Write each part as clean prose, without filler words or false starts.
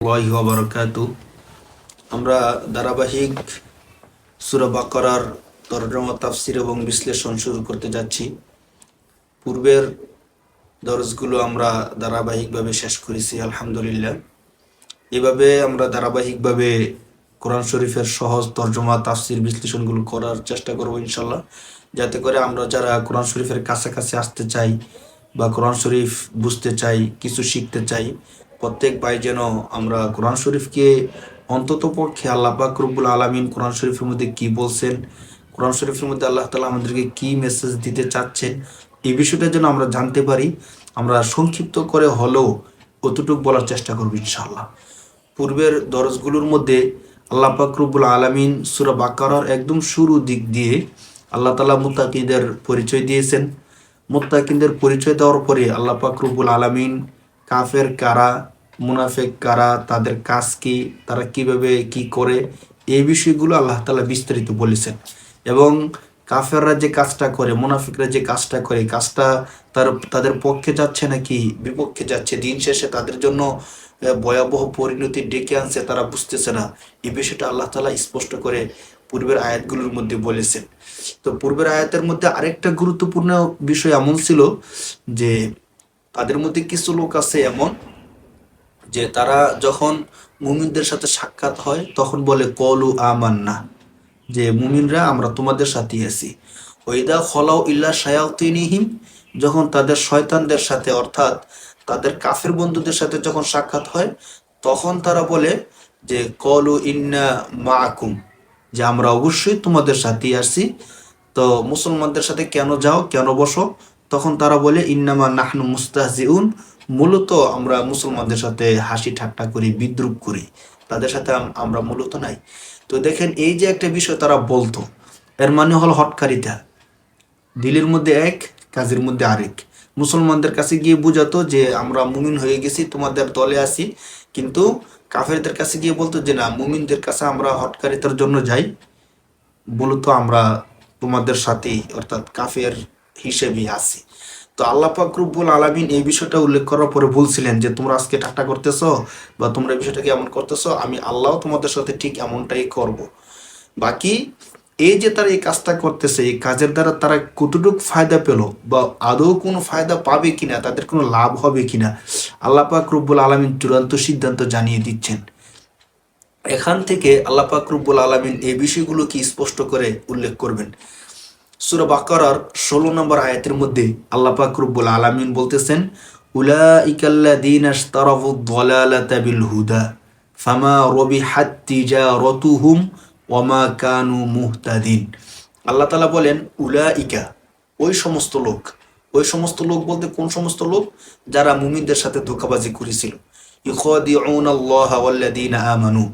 আল্লাহু ওয়া বারাকাতু। আমরা ধারাবাহিক সূরা বাকারার তরজমা তাফসীর এবং বিশ্লেষণ শুরু করতে যাচ্ছি। পূর্বের দরসগুলো আমরা ধারাবাহিকভাবে শেষ করেছি আলহামদুলিল্লাহ। এভাবে আমরা ধারাবাহিকভাবে কোরআন শরীফের সহজ তরজমা তাফসীর বিশ্লেষণগুলো করার চেষ্টা করব ইনশাল্লাহ, যাতে করে আমরা যারা কোরআন শরীফের কাছাকাছি আসতে চাই বা কোরআন শরীফ বুঝতে চাই, কিছু শিখতে চাই, প্রত্যেক ভাই যেন আমরা কোরআন শরীফকে অন্তত পক্ষে আল্লাহ পাক রব্বুল আলামিন কোরআন শরীফের মধ্যে কি বলছেন, কোরআন শরীফের মধ্যে আল্লাহ তাআলা আমাদেরকে কি মেসেজ দিতে চাচ্ছেন, এই বিষয়টা যেন আমরা জানতে পারি। আমরা সংক্ষিপ্ত করে হলেও অতটুকু বলার চেষ্টা করব ইনশাআল্লাহ। পূর্বের দরজগুলোর মধ্যে আল্লাহ পাক রব্বুল আলামিন সূরা বাকারার একদম শুরু দিক দিয়ে আল্লাহ তাআলা মুত্তাকিদের পরিচয় দিয়েছেন। মুত্তাকিদের পরিচয় দেওয়ার পরে আল্লাহ পাক রব্বুল আলামিন কাফের কারা, মুনাফিক কারা, তাদের কাজ কি, তারা কিভাবে কি করে, এই বিষয়গুলো আল্লাহ তাআলা বিস্তারিত বলেছেন। এবং কাফেররা যে কাজটা করে, মুনাফিকরা যে কাজটা করে, কাজটা তাদের পক্ষে যাচ্ছে নাকি বিপক্ষে যাচ্ছে, দিন শেষে তাদের জন্য ভয়াবহ পরিণতি ডেকে আনছে, তারা বুঝতেছে না। এই বিষয়টা আল্লাহ তাআলা স্পষ্ট করে পূর্বের আয়াতগুলোর মধ্যে বলেছেন। তো পূর্বের আয়াতের মধ্যে আরেকটা গুরুত্বপূর্ণ বিষয় এমন ছিল যে তাদের মধ্যে কিছু লোক আছে এমন যে তারা যখন মুমিনদের সাথে সাক্ষাৎ হয় তখন বলে কলু আমান্না, যে মুমিনরা আমরা তোমাদের সাথে আছি। ওইদা খলাউ ইল্লা শায়াতিনিহিম, যখন তাদের শয়তানদের সাথে অর্থাৎ তাদের কাফের বন্ধুদের সাথে যখন সাক্ষাৎ হয় তখন তারা বলে যে কলু ইন্না মাআকুম, যে আমরা অবশ্যই তোমাদের সাথেই আসি। তো মুসলমানদের সাথে কেন যাও, কেন বসো? তখন তারা বলে ইন্নামা নাহনু মুস্তাহজিউন, মূলত আমরা মুসলমানদের সাথে হাসি ঠাট্টা করি, বিদ্রুপ করি, তাদের সাথে আমরা মূলত নাই। তো দেখেন, এই যে একটা বিষয় তারা বলতো, এর মানে হলো হটকারিতা, দিলের মধ্যে এক, কাজের মধ্যে আরেক। মুসলমানদের কাছে গিয়ে বুঝাতো যে আমরা মুমিন হয়ে গেছি, তোমাদের দলে আছি, কিন্তু কাফেরদের কাছে গিয়ে বলতো যে না, মুমিনদের কাছে আমরা হটকারিতার জন্য যাই, মূলত আমরা তোমাদের সাথেই অর্থাৎ কাফের হিসেবেই আছি। তো আল্লাহ পাক রব্বুল আলামিন এই বিষয়টা উল্লেখ করার পরে বলছিলেন যে তোমরা আজকে ঠাট্টা করতেছো বা তোমরা এই বিষয়টাকে এমন করতেছো, আমি আল্লাহ তোমাদের সাথে ঠিক এমনটাই করব। বাকি এই যে তারা এই কাজটা করতেছে, এই কাজের দ্বারা তারা কতটুকু ফায়দা পেল বা আদৌ কোনো ফায়দা পাবে কিনা, তাদের কোনো লাভ হবে কিনা, আল্লাহ পাক রব্বুল আলামিন চূড়ান্ত সিদ্ধান্ত জানিয়ে দিচ্ছেন। এখান থেকে আল্লাহ পাক রব্বুল আলামিন এই বিষয়গুলো কি স্পষ্ট করে উল্লেখ করবেন। সূরা বাকারার 16 নম্বর আয়াতের মধ্যে আল্লাহ পাক রব্বুল আলামিন বলতেছেন উলাইকাল্লাযীনা ইশতারাফুদ দালালাতা বিল হুদা ফামা রবিহাত তিজারাতুহুম ওয়ামা কানু মুহতাদিন। আল্লাহ তাআলা বলেন উলাইকা, ওই সমস্ত লোক। ওই সমস্ত লোক বলতে কোন সমস্ত লোক? যারা মুমিনদের সাথে ধোঁকাবাজি করেছিল। ইখাদিউনাল্লাহা ওয়াল্লাযীনা আমানু,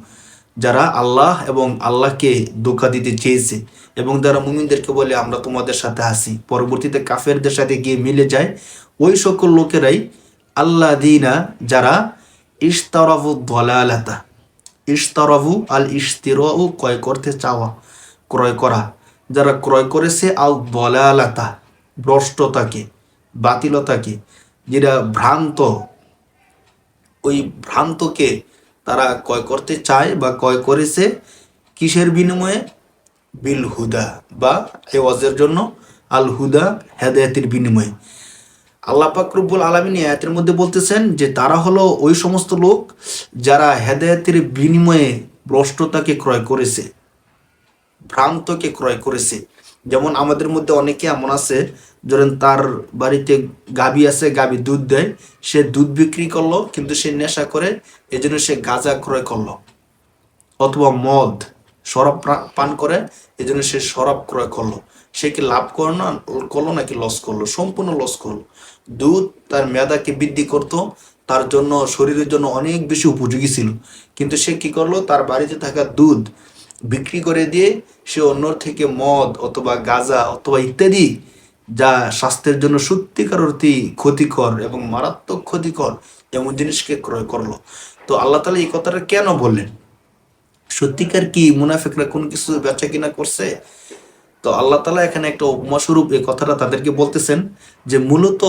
যারা আল্লাহ এবং আল্লাহকে ধোঁকা দিতে চেয়েছে এবং যারা মুমিনদেরকে বলে আমরা তোমাদের সাথে আছি, পরবর্তীতে কাফেরদের সাথে গিয়ে মিলে যায়, ওই সকল লোকেরাই আল্লাযীনা, যারা ইশতারাফু দালালাতা, ইশতারাফু আল ইশতিরাউ ক্রয় করতে চাওয়া, ক্রয় করা, যারা ক্রয় করেছে আল দালালাতা ভ্রষ্টতাকে, বাতিলতাকে, যেটা ভ্রান্ত, ওই ভ্রান্তকে তারা ক্রয় করতে চায় বা ক্রয় করেছে কিসের বিনিময়ে? বিল হুদা, বা হেওয়াজের জন্য, আল হুদা হেদায়েতের বিনিময়ে। আল্লাহ পাক রব্বুল আলামিন আয়াতের মধ্যে বলতেছেন যে তারা হলো ওই সমস্ত লোক যারা হেদায়েতের বিনিময়ে ভ্রষ্টতাকে ক্রয় করেছে, ভ্রান্তকে ক্রয় করেছে। যেমন আমাদের মধ্যে অনেকে এমন আছে, ধরেন তার বাড়িতে গাভী আছে, গাভী দুধ দেয়, সে দুধ বিক্রি করলো কিন্তু সে নেশা করে, এজন্য সে গাঁজা ক্রয় করলো, অথবা মদ শরাব পান করে, এজন্য সে শরাব ক্রয় করলো। সে কি লাভ করলো নাকি লস করলো? সম্পূর্ণ লস করলো। দুধ তার মেধাকে বৃদ্ধি করত, তার জন্য শরীরের জন্য অনেক বেশি উপযোগী ছিল, কিন্তু সে কি করলো? তার বাড়িতে থাকা দুধ বিক্রি করে দিয়ে সে অন্যর থেকে মদ অথবা গাঁজা অথবা ইত্যাদি, যা স্বাস্থ্যের জন্য সত্যিকার অর্থে ক্ষতিকর এবং মারাত্মক ক্ষতিকর, এমন জিনিসকে ক্রয় করলো। তো আল্লাহ তাআলা এই কথাটা কেন বললেন? সত্যিকার কি মুনাফিকরা কোন কিছু বেচা কিনা করছে? তো আল্লাহ তাআলা এখানে একটা উপমা স্বরূপ এই কথাটা তাদেরকে বলতেছেন যে মূলত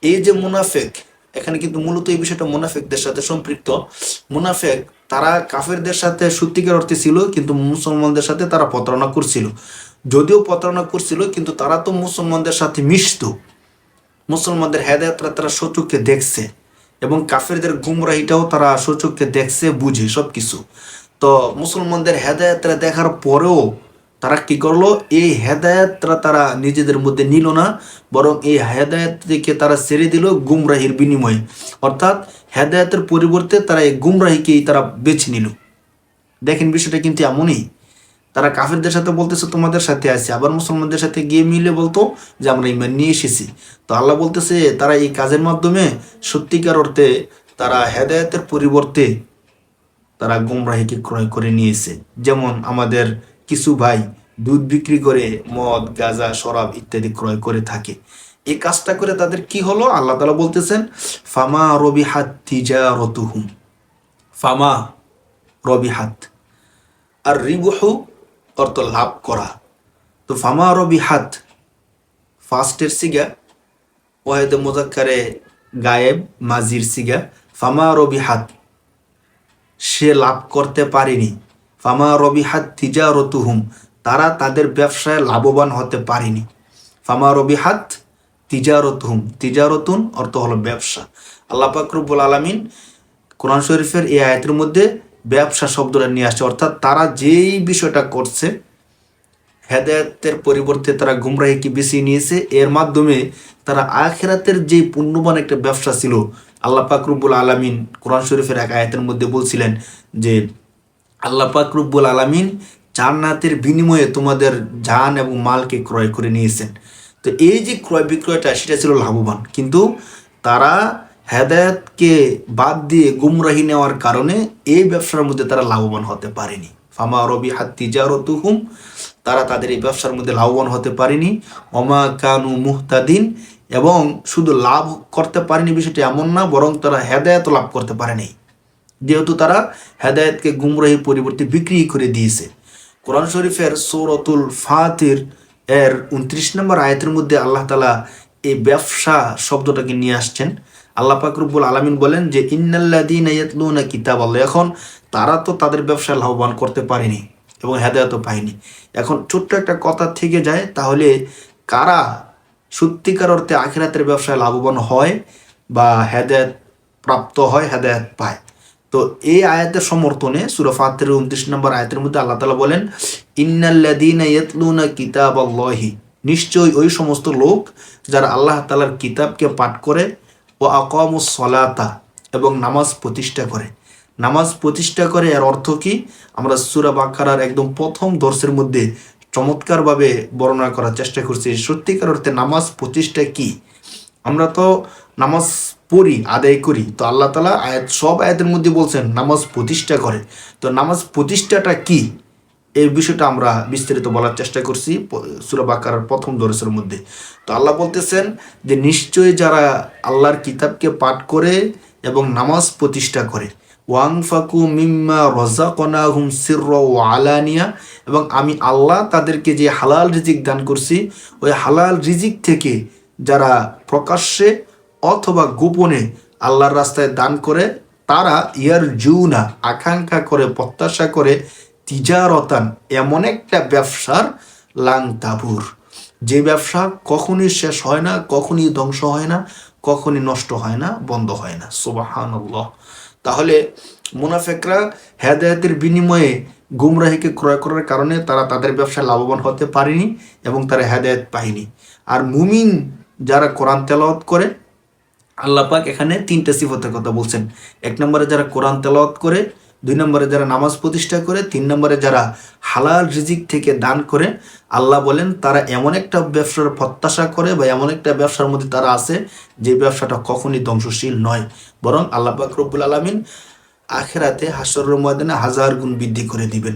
এই যে মুনাফিক, এখানে কিন্তু মূলত এই বিষয়টা মুনাফিকদের সাথে সম্পৃক্ত। মুনাফিক তারা কাফেরদের সাথে সত্যিকার অর্থে ছিল, কিন্তু মুসলমানদের সাথে তারা প্রতারণা করছিল। যদিও প্রতারণা করছিল, কিন্তু তারা তো মুসলমানদের সাথে মিশতো, মুসলমানদের হেদায়েতটা তারা সচক্ষে দেখছে, এবং কাফেরদের গুমরাহিটাও তারা সচক্ষে দেখছে, বুঝে সব কিছু। তো মুসলমানদের হেদায়েতটা দেখার পরেও তারা কি করলো, এই হেদায়েতটা তারা নিজেদের মধ্যে নিল না, বরং এই হেদায়েত থেকে তারা ছেড়ে দিল গুমরাহির বিনিময়ে। অর্থাৎ হেদায়েতের পরিবর্তে তারা এই গুমরাহিকেই তারা বেছে নিল। দেখেন বিষয়টা কিন্তু এমনই, তারা কাফেরদের সাথে বলতেছে তোমাদের সাথে আছে, আবার মুসলমানদের সাথে গিয়ে মিলে বলতো যে আমরা ইমান নিয়ে এসেছি। তো আল্লাহ বলতেছে তারা এই কাজের মাধ্যমে সত্যিকার অর্থে তারা হেদায়েতের পরিবর্তে তারা গুমরাহিকে ক্রয় করে নিয়েছে। যেমন আমাদের কিছু ভাই দুধ বিক্রি করে মদ, গাঁজা, শরাব ইত্যাদি ক্রয় করে থাকে। এই কাজটা করে তাদের কি হলো, আল্লাহ তাআলা বলতেছেন ফামা রবিহাত তিজারতুহুম, ফামা রবিহাত, আর রিবহু অর্থ লাভ করা। তো ফামা রবিহাত ফার্স্টের সিগা, ওয়াহেদে মুজাক্কারে গায়েব মাজির সিগা, ফামা রবিহাত সে লাভ করতে পারেনি, ফামা রবিহাত তিজারতুহুম তারা তাদের ব্যবসায় লাভবান হতে পারেনি। ফামা রবিহাত তিজারতুহুম, তিজারতুন অর্থ হলো ব্যবসা। আল্লাহ পাক রব্বুল আলামিন কোরআন শরীফের এই আয়াতের মধ্যে ব্যবসা শব্দটা নিয়ে আসছে, অর্থাৎ তারা যেই বিষয়টা করছে হেদায়েতের পরিবর্তে তারা গুমরাহিকে বেছে নিয়েছে, এর মাধ্যমে তারা আখিরাতের যে পুণ্যবান একটা ব্যবসা ছিল। আল্লাহ পাক রব্বুল আলামিন কোরআন শরীফের এক আয়াতের মধ্যে বলছিলেন যে আল্লাহ পাক রব্বুল আলামিন জান্নাতের বিনিময়ে তোমাদের জান এবং মালকে ক্রয় করে নিয়েছেন। তো এই যে ক্রয় বিক্রয়টা সেটা ছিল লাভবান, কিন্তু তারা হেদায়েতকে বাদ দিয়ে গুমরাহি নেওয়ার কারণে এই ব্যবসার মধ্যে তারা লাভবান হতে পারেনি। ফামা রবিহাত তিজারতুহুম তারা তাদের এই ব্যবসার মধ্যে লাভবান হতে পারেনি। ওমা কানু মুহতাদিন, এবং শুধু লাভ করতে পারেনি বিষয়টি এমন না, বরং তারা হেদায়েত লাভ করতে পারেনি, যেহেতু তারা হেদায়েতকে গুমরাহির পরিবর্তে বিক্রি করে দিয়েছে। কোরআন শরীফের সূরাতুল ফাতির এর 29 নম্বর আয়াতের মধ্যে আল্লাহ তাআলা এই ব্যবসা শব্দটাকে নিয়ে আসছেন। আল্লাহ পাক রব্বুল আলামিন বলেন যে ইন্নাল্লাযীনা ইয়াতলুনা কিতাবাল্লাহ, এখন তারা তো তাদের ব্যবসায় লাভবান করতে পারেনি এবং হেদায়েতও পায়নি। এখন ছোট্ট একটা কথা থেকে যায়, তাহলে কারা সত্যিকার অর্থে আখিরাতের ব্যবসায় লাভবান হয় বা হেদায়েত প্রাপ্ত হয়, হেদায়েত পায়? তো এই আয়াতের সমর্থনে সূরা ফাতিরের 29 নম্বর আয়াতের মধ্যে আল্লাহ তাআলা বলেন ইন্নাল্লাযীনা ইয়াতলুনা কিতাবাল্লাহি, নিশ্চয়ই ওই সমস্ত লোক যারা আল্লাহ তাআলার কিতাবকে পাঠ করে, ও আকামুস সলাতা এবং নামাজ প্রতিষ্ঠা করে। নামাজ প্রতিষ্ঠা করে এর অর্থ কি আমরা সূরা বাকারার একদম প্রথম দর্শের মধ্যে চমৎকারভাবে বর্ণনা করার চেষ্টা করছি। সত্যিকার অর্থে নামাজ প্রতিষ্ঠা কি? আমরা তো নামাজ পড়ি, আদায় করি, তো আল্লাহ তাআলা সব আয়াতের মধ্যে বলছেন নামাজ প্রতিষ্ঠা করে। তো নামাজ প্রতিষ্ঠাটা কি, এই বিষয়টা আমরা বিস্তারিত বলার চেষ্টা করছি সূরা বাকারার প্রথম দর্শের মধ্যে। তো আল্লাহ বলতেছেন যে নিশ্চয়ই যারা আল্লাহর কিতাবকে পাঠ করে এবং নামাজ প্রতিষ্ঠা করে, ওয়াংফাকু মিম্মা রাযাকনাহুম সিররা ওয়া আলানিয়া, এবং আমি আল্লাহ তাদেরকে যে হালাল রিজিক দান করছি, ওই হালাল রিজিক থেকে যারা প্রকাশ্যে অথবা গোপনে আল্লাহর রাস্তায় দান করে, তারা ইয়ারজুনা আকাঙ্ক্ষা করে, প্রত্যাশা করে, তিজারতান এমন একটা ব্যবসার লাং তাবুর, যে ব্যবসা কখনই শেষ হয় না, কখনই ধ্বংস হয় না, কখনই নষ্ট হয় না, বন্ধ হয় না। সুবহানাল্লাহ। তাহলে মুনাফিকরা হেদায়েতের বিনিময়ে গুমরাহিকে ক্রয় করার কারণে তারা তাদের ব্যবসায় লাভবান হতে পারেনি এবং তারা হেদায়েত পায়নি। আর মুমিন যারা কোরআন তেলাওয়াত করে, আল্লাহ পাক এখানে তিনটা সিফতের কথা বলছেন। এক নম্বরে যারা কোরআন তেলাওয়াত করে, দুই নম্বরে যারা নামাজ প্রতিষ্ঠা করে, তিন নম্বরে যারা হালাল রিজিক থেকে দান করে। আল্লাহ বলেন তারা এমন একটা ব্যবসার প্রত্যাশা করে বা এমন একটা ব্যবসার মধ্যে তারা আছে যে ব্যবসাটা কখনই ধ্বংসশীল নয়, বরং আল্লাহ পাক রব্বুল আলামিন আখিরাতে হাশরের ময়দানে 1000 গুণ বৃদ্ধি করে দিবেন।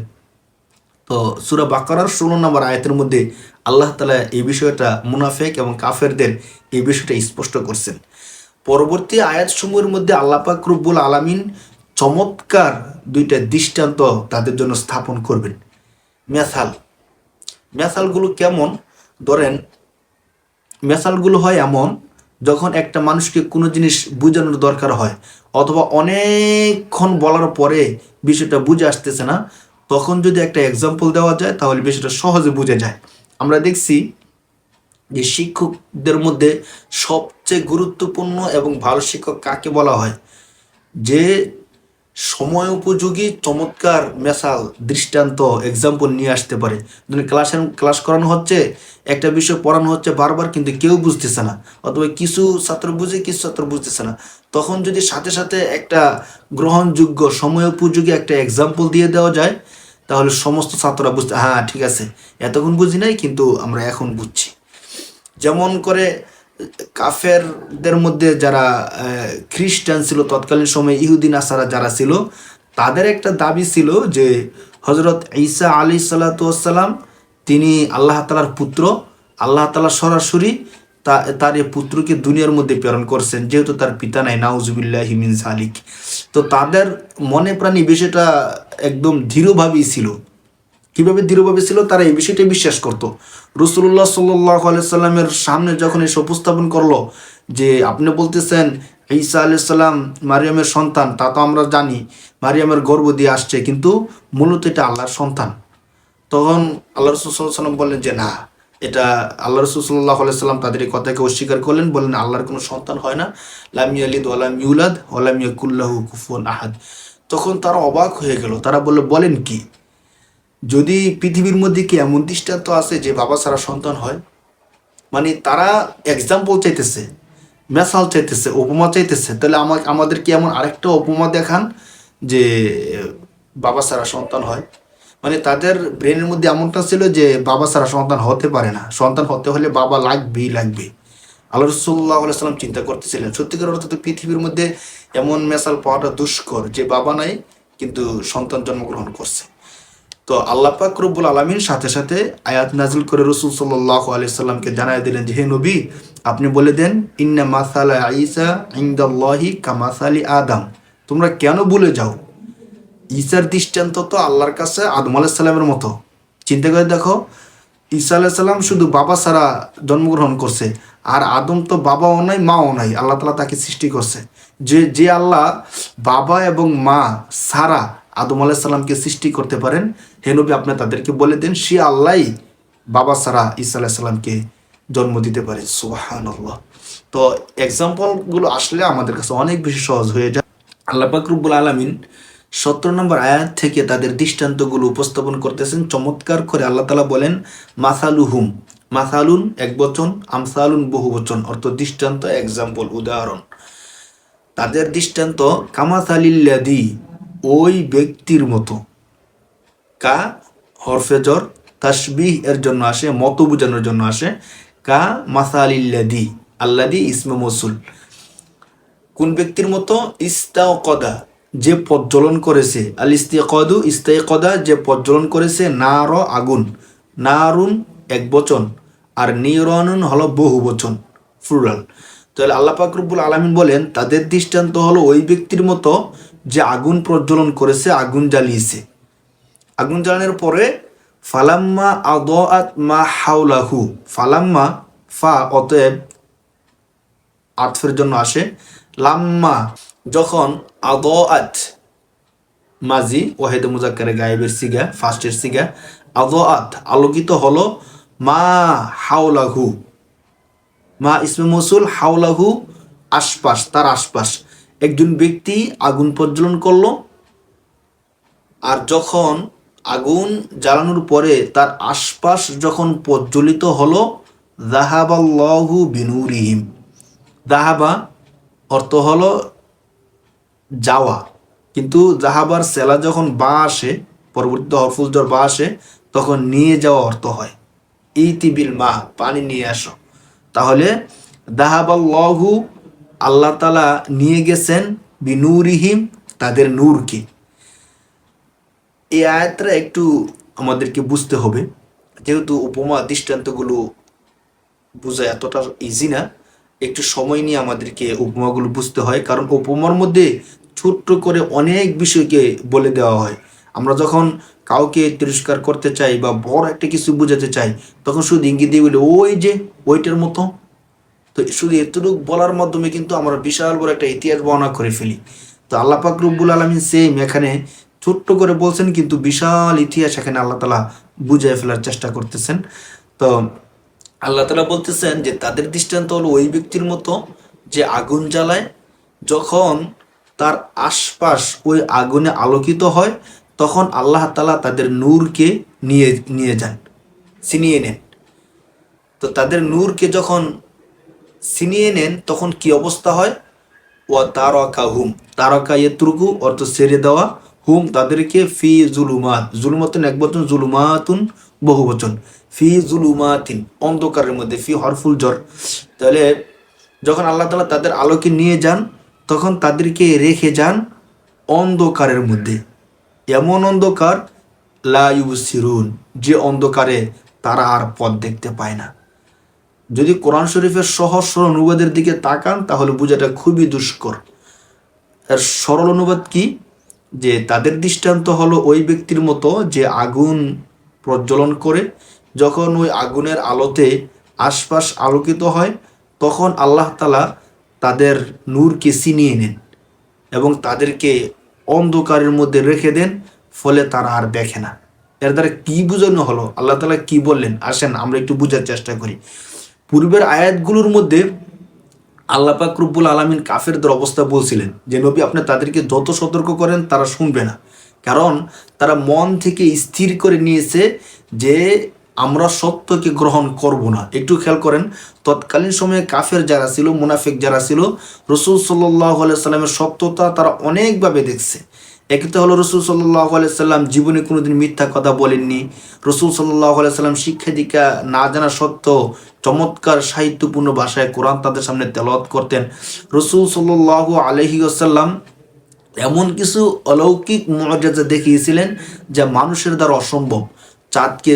তো সূরা বাকারার 16 নম্বর আয়াতের মধ্যে আল্লাহ তাআলা এই বিষয়টা মুনাফিক এবং কাফেরদের এই বিষয়টা স্পষ্ট করছেন। পরবর্তী আয়াতসমূহের মধ্যে আল্লাহ পাক রব্বুল আলামিন চমৎকার দুইটা দৃষ্টান্ত তাদের জন্য স্থাপন করবেন। মেসালগুলো কেমন? ধরেন মেসালগুলো হয় এমন যখন একটা মানুষকে কোনো জিনিস বোঝানোর দরকার হয় অথবা অনেকক্ষণ বলার পরে বিষয়টা বুঝে আসতেছে না, তখন যদি একটা এক্সাম্পল দেওয়া যায় তাহলে বিষয়টা সহজে বুঝে যায়। আমরা দেখছি যে শিক্ষকদের মধ্যে সবচেয়ে গুরুত্বপূর্ণ এবং ভালো শিক্ষক কাকে বলা হয়? যে সময় উপযোগী চমৎকার মেসাল, দৃষ্টান্ত, এক্সাম্পল নিয়ে আসতে পারে। ধরুন ক্লাস করানো হচ্ছে, একটা বিষয় পড়ানো হচ্ছে বারবার, কিন্তু কেউ বুঝতেছে না, অথবা কিছু ছাত্র বুঝে কিছু ছাত্র বুঝতেছে না, তখন যদি সাথে সাথে একটা গ্রহণযোগ্য সময় উপযোগী একটা এক্সাম্পল দিয়ে দেওয়া যায়, তাহলে সমস্ত ছাত্ররা বুঝতে, হ্যাঁ ঠিক আছে, এতক্ষণ বুঝি নাই কিন্তু আমরা এখন বুঝছি। যেমন করে কাফেরদের মধ্যে যারা খ্রিস্টান ছিল তৎকালীন সময়ে, ইহুদি নাসারা যারা ছিল, তাদের একটা দাবি ছিল যে হজরত ঈসা আলাইহিস সালাতু ওয়াস সালাম তিনি আল্লাহ তাআলার পুত্র, আল্লাহ তাআলা সরাসরি তার এই পুত্রকে দুনিয়ার মধ্যে প্রেরণ করছেন, যেহেতু তার পিতা নাই, নাউজুবিল্লাহি মিন যালিক। তো তাদের মনে প্রাণী বিষয়টা একদম দৃঢ়ভাবেই ছিল। কিভাবে দৃঢ়ভাবে ছিল? তারা এই বিষয়টাই বিশ্বাস করতো। রাসূলুল্লাহ সাল্লাল্লাহু আলাইহি সাল্লামের সামনে যখন এসে উপস্থাপন করলো যে আপনি বলতেছেন ঈসা আলাইহিস সালাম মারিয়ামের সন্তান, তা তো আমরা জানি, মারিয়ামের গর্ভ দিয়ে আসছে, কিন্তু মূলত এটা আল্লাহর সন্তান। তখন আল্লাহ রাসূল সাল্লাল্লাহু আলাইহি সাল্লাম বললেন যে না, এটা আল্লাহ রাসূল সাল্লাল্লাহু আলাইহি সাল্লাম তাদের এই কথাকে অস্বীকার করলেন, বললেন আল্লাহর কোনো সন্তান হয় না, লাম ইয়ালিদ ওয়া লাম ইউলাদ ওয়া লাম ইয়াকুল লাহু কুফুয়ান আহাদ। তখন তারা অবাক হয়ে গেল, তারা বলল, বলেন কি, যদি পৃথিবীর মধ্যে কি এমন দৃষ্টান্ত আছে যে বাবা ছাড়া সন্তান হয়? মানে তারা এক্সাম্পল চাইতেছে, মেসাল চাইতেছে, উপমা চাইতেছে, তাহলে আমাদের কি এমন আরেকটা উপমা দেখান যে বাবা ছাড়া সন্তান হয়। মানে তাদের ব্রেনের মধ্যে এমনটা ছিল যে বাবা ছাড়া সন্তান হতে পারে না, সন্তান হতে হলে বাবা লাগবেই লাগবে। আল্লাহ রাসূলুল্লাহ সাল্লাল্লাহু আলাইহি ওয়াসাল্লাম চিন্তা করতেছিলেন, সত্যিকার অর্থে পৃথিবীর মধ্যে এমন মেসাল পাওয়াটা দুষ্কর যে বাবা নাই কিন্তু সন্তান জন্মগ্রহণ করছে। তো আল্লাহ পাক রব্বুল আলামিন সাথে সাথে আয়াত নাজিল করে রাসূল সাল্লাল্লাহু আলাইহি সাল্লামকে জানায় দিলেন যে হে নবী, আপনি বলে দেন ইন্না মাসালা ঈসা ইনদাল্লাহি কামাসালি আদম। তোমরা কেন ভুলে যাও? ঈসার দৃষ্টান্ত তো আল্লাহর কাছে আদম আলাইহিস সালামের মতো। চিন্তা করে দেখো, ঈসা আলাইহিস সালাম শুধু বাবা ছাড়া জন্মগ্রহণ করছে, আর আদম তো বাবাও নাই মাও নাই, আল্লাহ তাআলা তাকে সৃষ্টি করছে। যে আল্লাহ বাবা এবং মা ছাড়া আদম আলাইহিস সালামকে সৃষ্টি করতে পারেন, হে নবী আপনি তাদেরকে বলে দেন সে আল্লাহই বাবা ছাড়া ঈসা আলাইহিস সালামকে জন্ম দিতে পারে। সুবহানাল্লাহ। তো এক্সাম্পলগুলো আসলে আমাদের কাছে অনেক বেশি সহজ হয়ে যায়। আল্লাহ পাক রব্বুল আলামিন 17 নম্বর আয়াত থেকে তাদের দৃষ্টান্তগুলো উপস্থাপন করতেছেন চমৎকার করে। আল্লাহ তাআলা বলেন মাসালুহুম, মাসালুন এক বচন, আমসালুন বহু বচন, অর্থ দৃষ্টান্ত, এক্সাম্পল, উদাহরণ। তাদের দৃষ্টান্ত কামাসালিল্লাযী, ওই ব্যক্তির মতো। কা হরফেজর তাসবিহ এর জন্য আসে, মত বোঝানোর জন্য আসে। কা মাসালিল্লাযী, আল্লাযী ইসমে মৌসুল, কোন ব্যক্তির মতো? ইস্তাওকদা, যে প্রজ্বলন করেছে। আল ইস্তিকদু, ইস্তাইকদা, যে প্রজ্বলন করেছে। নার, আগুন। নারুন এক বচন, আর নিরানুন হলো বহু বচন, প্লুরাল। তাহলে আল্লাহ পাক রব্বুল আলামিন বলেন তাদের দৃষ্টান্ত হলো ওই ব্যক্তির মতো যে আগুন প্রজ্বলন করেছে, আগুন জ্বালিয়েছে। আগুন জ্বালানোর পরে ফালাম্মা আদাআত মা হাওলাহু, ফালাম্মা, ফা অতএব আতফের জন্য আসে। লাম্মা যখন, আদাআত মাজি ওয়াহিদ মুজাক্কারে গায়েবের সিগা, ফার্স্টের সিগা। আদাআত আলোকিত হলো, মা হাওলাহু, মা ইসমে মৌসুল, হাওলাহু আশপাশ, তার আশপাশ। একজন ব্যক্তি আগুন প্রজ্বলন করলো, আর যখন আগুন জ্বালানোর পরে তার আশপাশ যখন প্রজ্বলিত হলো, যাহাবাল্লাহু বিনুরিহিম। যাহাবা অর্থ হলো যাওয়া, কিন্তু জাহাবার সেলা যখন বা আসে, পরবর্তীতে হরফুল জর বা আসে, তখন নিয়ে যাওয়া অর্থ হয়। ইতিবিল মা, পানি নিয়ে আসো। তাহলে দাহাবাল্লাহু, আল্লাহ তাআলা নিয়ে গেছেন, বিনুরিহিম, তাদের নূরকে। এই আয়াতটা একটু আমাদেরকে বুঝতে হবে, যেহেতু উপমা দৃষ্টান্তগুলো বোঝা এতটা ইজি না, একটু সময় নিয়ে আমাদেরকে উপমাগুলো বুঝতে হয়, কারণ উপমার মধ্যে ছোট্ট করে অনেক বিষয়কে বলে দেওয়া হয়। আমরা যখন কাউকে তিরস্কার করতে চাই বা বড় একটা কিছু বোঝাতে চাই, তখন শুধু ইঙ্গিত দিয়ে বলি ওই যে ওইটার মতো, তো শুধু এতটুকু বলার মাধ্যমে কিন্তু আমরা বিশাল বড় একটা ইতিহাস বর্ণনা করে ফেলি। তো আল্লাহ পাক রব্বুল আলামিন সেম এখানে ছোট্ট করে বলছেন, কিন্তু বিশাল ইতিহাস এখানে আল্লাহ তালা বুঝিয়ে ফেলার চেষ্টা করতেছেন। তো আল্লাহ তালা বলতেছেন যে তাদের দৃষ্টান্ত হলো ওই ব্যক্তির মতো যে আগুন জ্বালায়, যখন তার আশপাশ ওই আগুনে আলোকিত হয় তখন আল্লাহ তালা তাদের নূরকে নিয়ে নিয়ে যান, ছিনিয়ে নেন। তো তাদের নূরকে যখন ছিনিয়ে নেন তখন কি অবস্থা হয়? ও তারকা হুম, তারকা ইয়েত্রুকু অর্থ ছেড়ে দেওয়া, হুম তাদেরকে, ফি জুলুমাত, জুলুমাতুন এক বচন, জুলুমাতুন বহু বচন, ফি জুলুমাতিন অন্ধকারের মধ্যে, ফি হরফুল জর। তাহলে যখন আল্লাহ তালা তাদের আলোকে নিয়ে যান তখন তাদেরকে রেখে যান অন্ধকারের মধ্যে, এমন অন্ধকার লা ইউবসিরুন, যে অন্ধকারে তারা আর পথ দেখতে পায় না। যদি কোরআন শরীফের সহজ সরল অনুবাদের দিকে তাকান তাহলে বোঝাটা খুবই দুষ্কর। এর সরল অনুবাদ কি? যে তাদের দৃষ্টান্ত হলো ওই ব্যক্তির মতো যে আগুন প্রজ্বলন করে, যখন ওই আগুনের আলোতে আশপাশ আলোকিত হয় তখন আল্লাহ তালা তাদের নূরকে ছিনিয়ে নেন এবং তাদেরকে অন্ধকারের মধ্যে রেখে দেন, ফলে তারা আর দেখে না। এর দ্বারা কি বোঝানো হলো, আল্লাহ তালা কি বললেন, আসেন আমরা একটু বোঝার চেষ্টা করি। পূর্বের আয়াতগুলোর মধ্যে আল্লাহ পাক রব্বুল আলামিন কাফেরদের অবস্থা বলছিলেন যে নবী আপনি তাদেরকে যত সতর্ক করেন তারা শুনবে না, কারণ তারা মন থেকে স্থির করে নিয়েছে যে আমরা সত্যকে গ্রহণ করব না। একটু খেয়াল করেন, তৎকালীন সময়ে কাফের যারা ছিল, মুনাফিক যারা ছিল, রসুল সাল্লাল্লাহু আলাইহি সাল্লামের সত্যতা তারা অনেকভাবে দেখছে। একই তো হলো রসুল সাল্লাল্লাহু আলাইহি সাল্লাম জীবনে কোনোদিন মিথ্যা কথা বলেননি। রসুল সাল্লাল্লাহু আলাইহি সাল্লাম শিক্ষা দীক্ষা না জানা সত্ত্বেও চমৎকার সাহিত্যপূর্ণ ভাষায় কোরআন তাদের সামনে তেলাওয়াত করতেন। রসুল সাল্লাল্লাহু আলাইহি ওয়াসাল্লাম এমন কিছু অলৌকিক মুআজিজা দেখিয়েছিলেন যা মানুষের দ্বারা অসম্ভব। চাঁদকে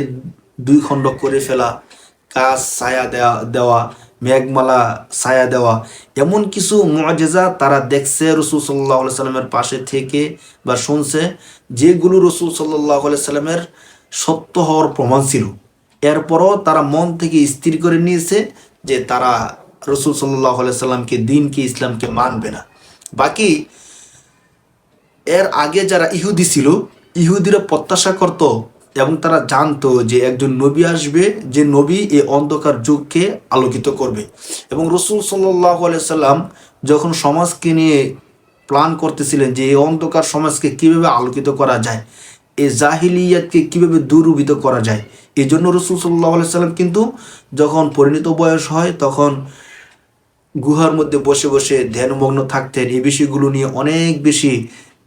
দুই খণ্ড করে ফেলা, কাজ ছায়া দেওয়া, মেঘমালা ছায়া দেওয়া, এমন কিছু মুআজিজা তারা দেখছে রসুল সাল্লাল্লাহু আলাইহি সাল্লামের পাশে থেকে বা শুনছে, যেগুলো রসুল সাল্লাল্লাহু আলাইহি সাল্লামের সত্য হওয়ার প্রমাণ ছিল। এরপরও তারা মন থেকে স্থির করে নিয়েছে যে তারা রসুল সাল্লাল্লাহু আলাইহি সাল্লামকে, দিনকে, ইসলামকে মানবে না। বাকি এর আগে যারা ইহুদি ছিল, ইহুদিরা প্রত্যাশা করত এবং তারা জানতো যে একজন নবী আসবে, যে নবী এই অন্ধকার যুগকে আলোকিত করবে। এবং রসুল সাল্লাল্লাহু আলাইহি সাল্লাম যখন সমাজকে নিয়ে প্ল্যান করতেছিলেন যে এই অন্ধকার সমাজকে কিভাবে আলোকিত করা যায়, এই জাহিলিয়াতকে কিভাবে দূরীভূত করা যায়, এই জন্য রসুল সাল্লাল্লাহু আলাইহি সাল্লাম কিন্তু যখন পরিণত বয়স হয় তখন গুহার মধ্যে বসে বসে ধ্যানমগ্ন থাকতেন, এই বিষয়গুলো নিয়ে অনেক বেশি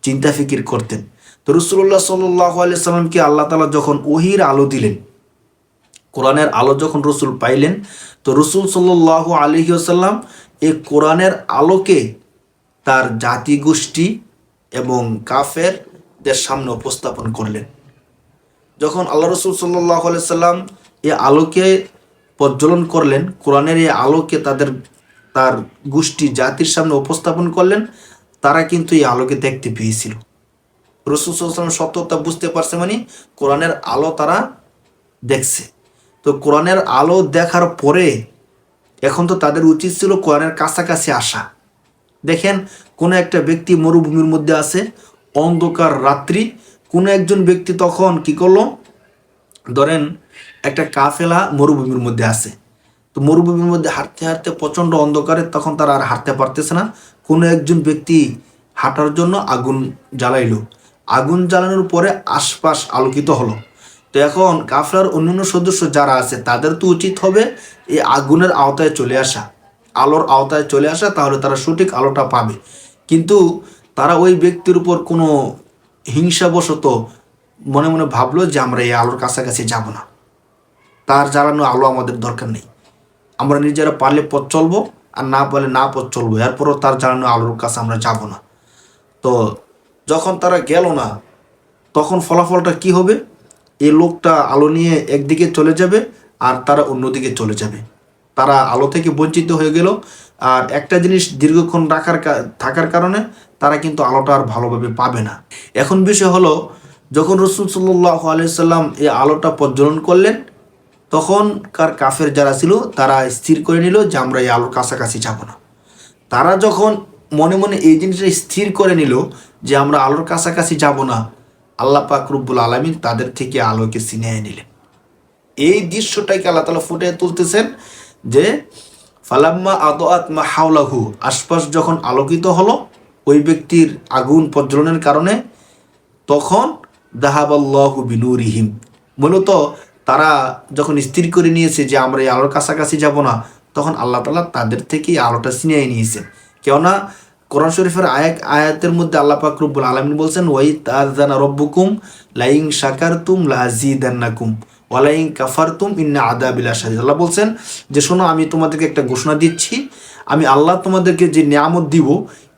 চিন্তা ফিকির করতেন। তো রাসূলুল্লাহ সাল্লাল্লাহু আলাইহি সাল্লামকে আল্লাহ তাআলা যখন ওহীর আলো দিলেন, কোরআনের আলো যখন রসুল পাইলেন, তো রসুল সাল্লাল্লাহু আলাইহি ওয়াসাল্লাম এই কোরআনের আলোকে তার জাতিগোষ্ঠী এবং কাফেরদের সামনে উপস্থাপন করলেন। যখন আল্লাহ রসুল সাল্লাল্লাহু আলাইহি সাল্লাম এই আলোকে প্রজ্বলন করলেন, কোরআনের এই আলোকে তার গোষ্ঠী জাতির সামনে উপস্থাপন করলেন, তারা কিন্তু এই আলোকে দেখতে পেয়েছিল। রসুল সাল্লাল্লাহু আলাইহি ওয়াসাল্লাম সত্যতা বুঝতে পারছে, মানে কোরআনের আলো তারা দেখছে। তো কোরআনের আলো দেখার পরে এখন তো তাদের উচিত ছিল কোরআনের কাছাকাছি আসা। দেখেন, কোনো একটা ব্যক্তি মরুভূমির মধ্যে আছে, অন্ধকার রাত্রি, কোনো একজন ব্যক্তি তখন কি করলো, ধরেন একটা কাফেলা মরুভূমির মধ্যে আছে, তো মরুভূমির মধ্যে হাঁটতে হাঁটতে প্রচণ্ড অন্ধকারে তখন তারা আর হাঁটতে পারতেছে না। কোনো একজন ব্যক্তি হাঁটার জন্য আগুন জ্বালাইলো, আগুন জ্বালানোর পরে আশপাশ আলোকিত হলো। তো এখন কাফেলার অন্যান্য সদস্য যারা আছে তাদের তো উচিত হবে এই আগুনের আওতায় চলে আসা, আলোর আওতায় চলে আসা, তাহলে তারা সঠিক আলোটা পাবে। কিন্তু তারা ওই ব্যক্তির উপর কোনো হিংসাবশত মনে মনে ভাবলো যে আমরা এই আলোর কাছাকাছি যাব না, তার জ্বালানো আলো আমাদের দরকার নেই, আমরা নিজেরা পারলে পথ চলবো আর না পারলে না পথ চলবো, এরপরও তার জ্বালানো আলোর কাছে আমরা যাব না। তো যখন তারা গেল না তখন ফলাফলটা কি হবে? এই লোকটা আলো নিয়ে একদিকে চলে যাবে আর তারা অন্যদিকে চলে যাবে, তারা আলো থেকে বঞ্চিত হয়ে গেল। আর একটা জিনিস দীর্ঘক্ষণ থাকার কারণে তারা কিন্তু আলোটা আর ভালোভাবে পাবে না। এখন বিষয় হলো, যখন রাসূল সাল্লাল্লাহু আলাইহি সাল্লাম এই আলোটা প্রজ্বলন করলেন, তখনকার কাফের যারা ছিল তারা স্থির করে নিল যে আমরা এই আলোর কাছাকাছি যাব না। তারা যখন মনে মনে এই জিনিসটা স্থির করে নিল যে আমরা আলোর কাছাকাছি যাব না, আল্লাহ পাক রব্বুল আলামিন তাদের থেকে আলোকে ছিনিয়ে নিলেন। এই দৃশ্যটাকে আল্লাহ তাআলা ফুটিয়ে তুলতেছেন যে ফালাম্মা আদআত মা হাওলাহু, আশপাশ যখন আলোকিত হলো ওই ব্যক্তির আগুন প্রজ্বলনের কারণে, তখন দাহাবাল্লাহু বিনুরিহিম, মূলত তারা যখন স্থির করে নিয়েছে যে আমরা এই আলোর কাছাকাছি যাব না, তখন আল্লাহ তাআলা তাদের থেকে আলোটা ছিনিয়ে নিয়েছেন। কেননা কোরআন শরীফের আয়াতের মধ্যে আল্লাহ পাক রব্বুল আলামিন বলছেন ওয়াই তাযানা রব্বুকুম লাইন শাকারতুম লাযিদান্নাকুম ওয়ালাইন কাফারতুম ইন্না আযাবি লাশাদীদ। আল্লাহ বলছেন যে শোনো, আমি তোমাদেরকে একটা ঘোষণা দিচ্ছি, আমি আল্লাহ তোমাদেরকে যে নিয়ামত দিব,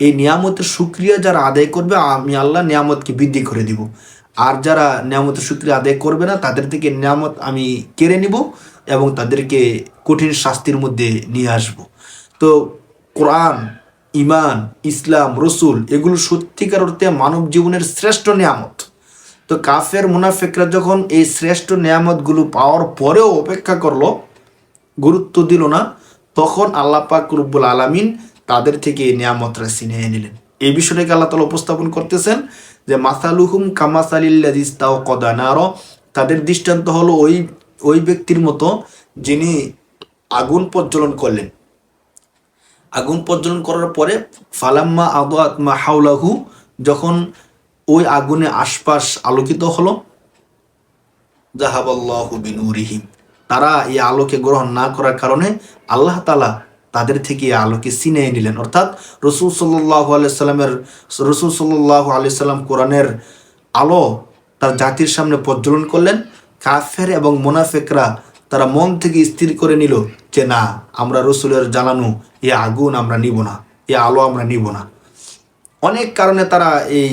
এই নিয়ামতের শুকরিয়া যারা আদায় করবে আমি আল্লাহ নিয়ামতকে বৃদ্ধি করে দিব, আর যারা নিয়ামতের শুকরিয়া আদায় করবে না তাদের থেকে নিয়ামত আমি কেড়ে নিব এবং তাদেরকে কঠিন শাস্তির মধ্যে নিয়ে আসব। তো কোরআন, ইমান, ইসলাম, রসুল এগুলো সত্যিকার অর্থে মানব জীবনের শ্রেষ্ঠ নিয়ামত। তো কাফের মুনাফিকরা যখন এই শ্রেষ্ঠ নিয়ামতগুলো পাওয়ার পরেও অপেক্ষা করলো, গুরুত্ব দিল না, তখন আল্লাহ পাক রব্বুল আলামিন তাদের থেকে এই নিয়ামতরা ছিনিয়ে নিলেন। এই বিষয়টাকে আল্লাহ তাআলা উপস্থাপন করতেছেন যে মাসালুহুম কামাসালিল্লাযী ইসতাওকাদা নারা, তাদের দৃষ্টান্ত হলো ওই ব্যক্তির মতো যিনি আগুন প্রজ্বলন করলেন। আগুন প্রজ্বলন করার পরে ফালাম্মা আদআত মা হাওলাহু, যখন ওই আগুনে আশপাশ আলোকিত হলো, যাহাবাল্লাহু বিনুরিহিম, তারা এই আলোকে গ্রহণ না করার কারণে আল্লাহ তাআলা তাদের থেকে এই আলোকে ছিনিয়ে নিলেন। অর্থাৎ রাসূল সাল্লাল্লাহু আলাইহি সাল্লাম কোরআনের আলো তার জাতির সামনে প্রজ্বলন করলেন। কাফের এবং মুনাফিকরা তারা মন থেকে স্থির করে নিল যে না, আমরা রসুলের জ্বালানো এই আগুন আমরা নিব না, এই আলো আমরা নিব না। অনেক কারণে তারা এই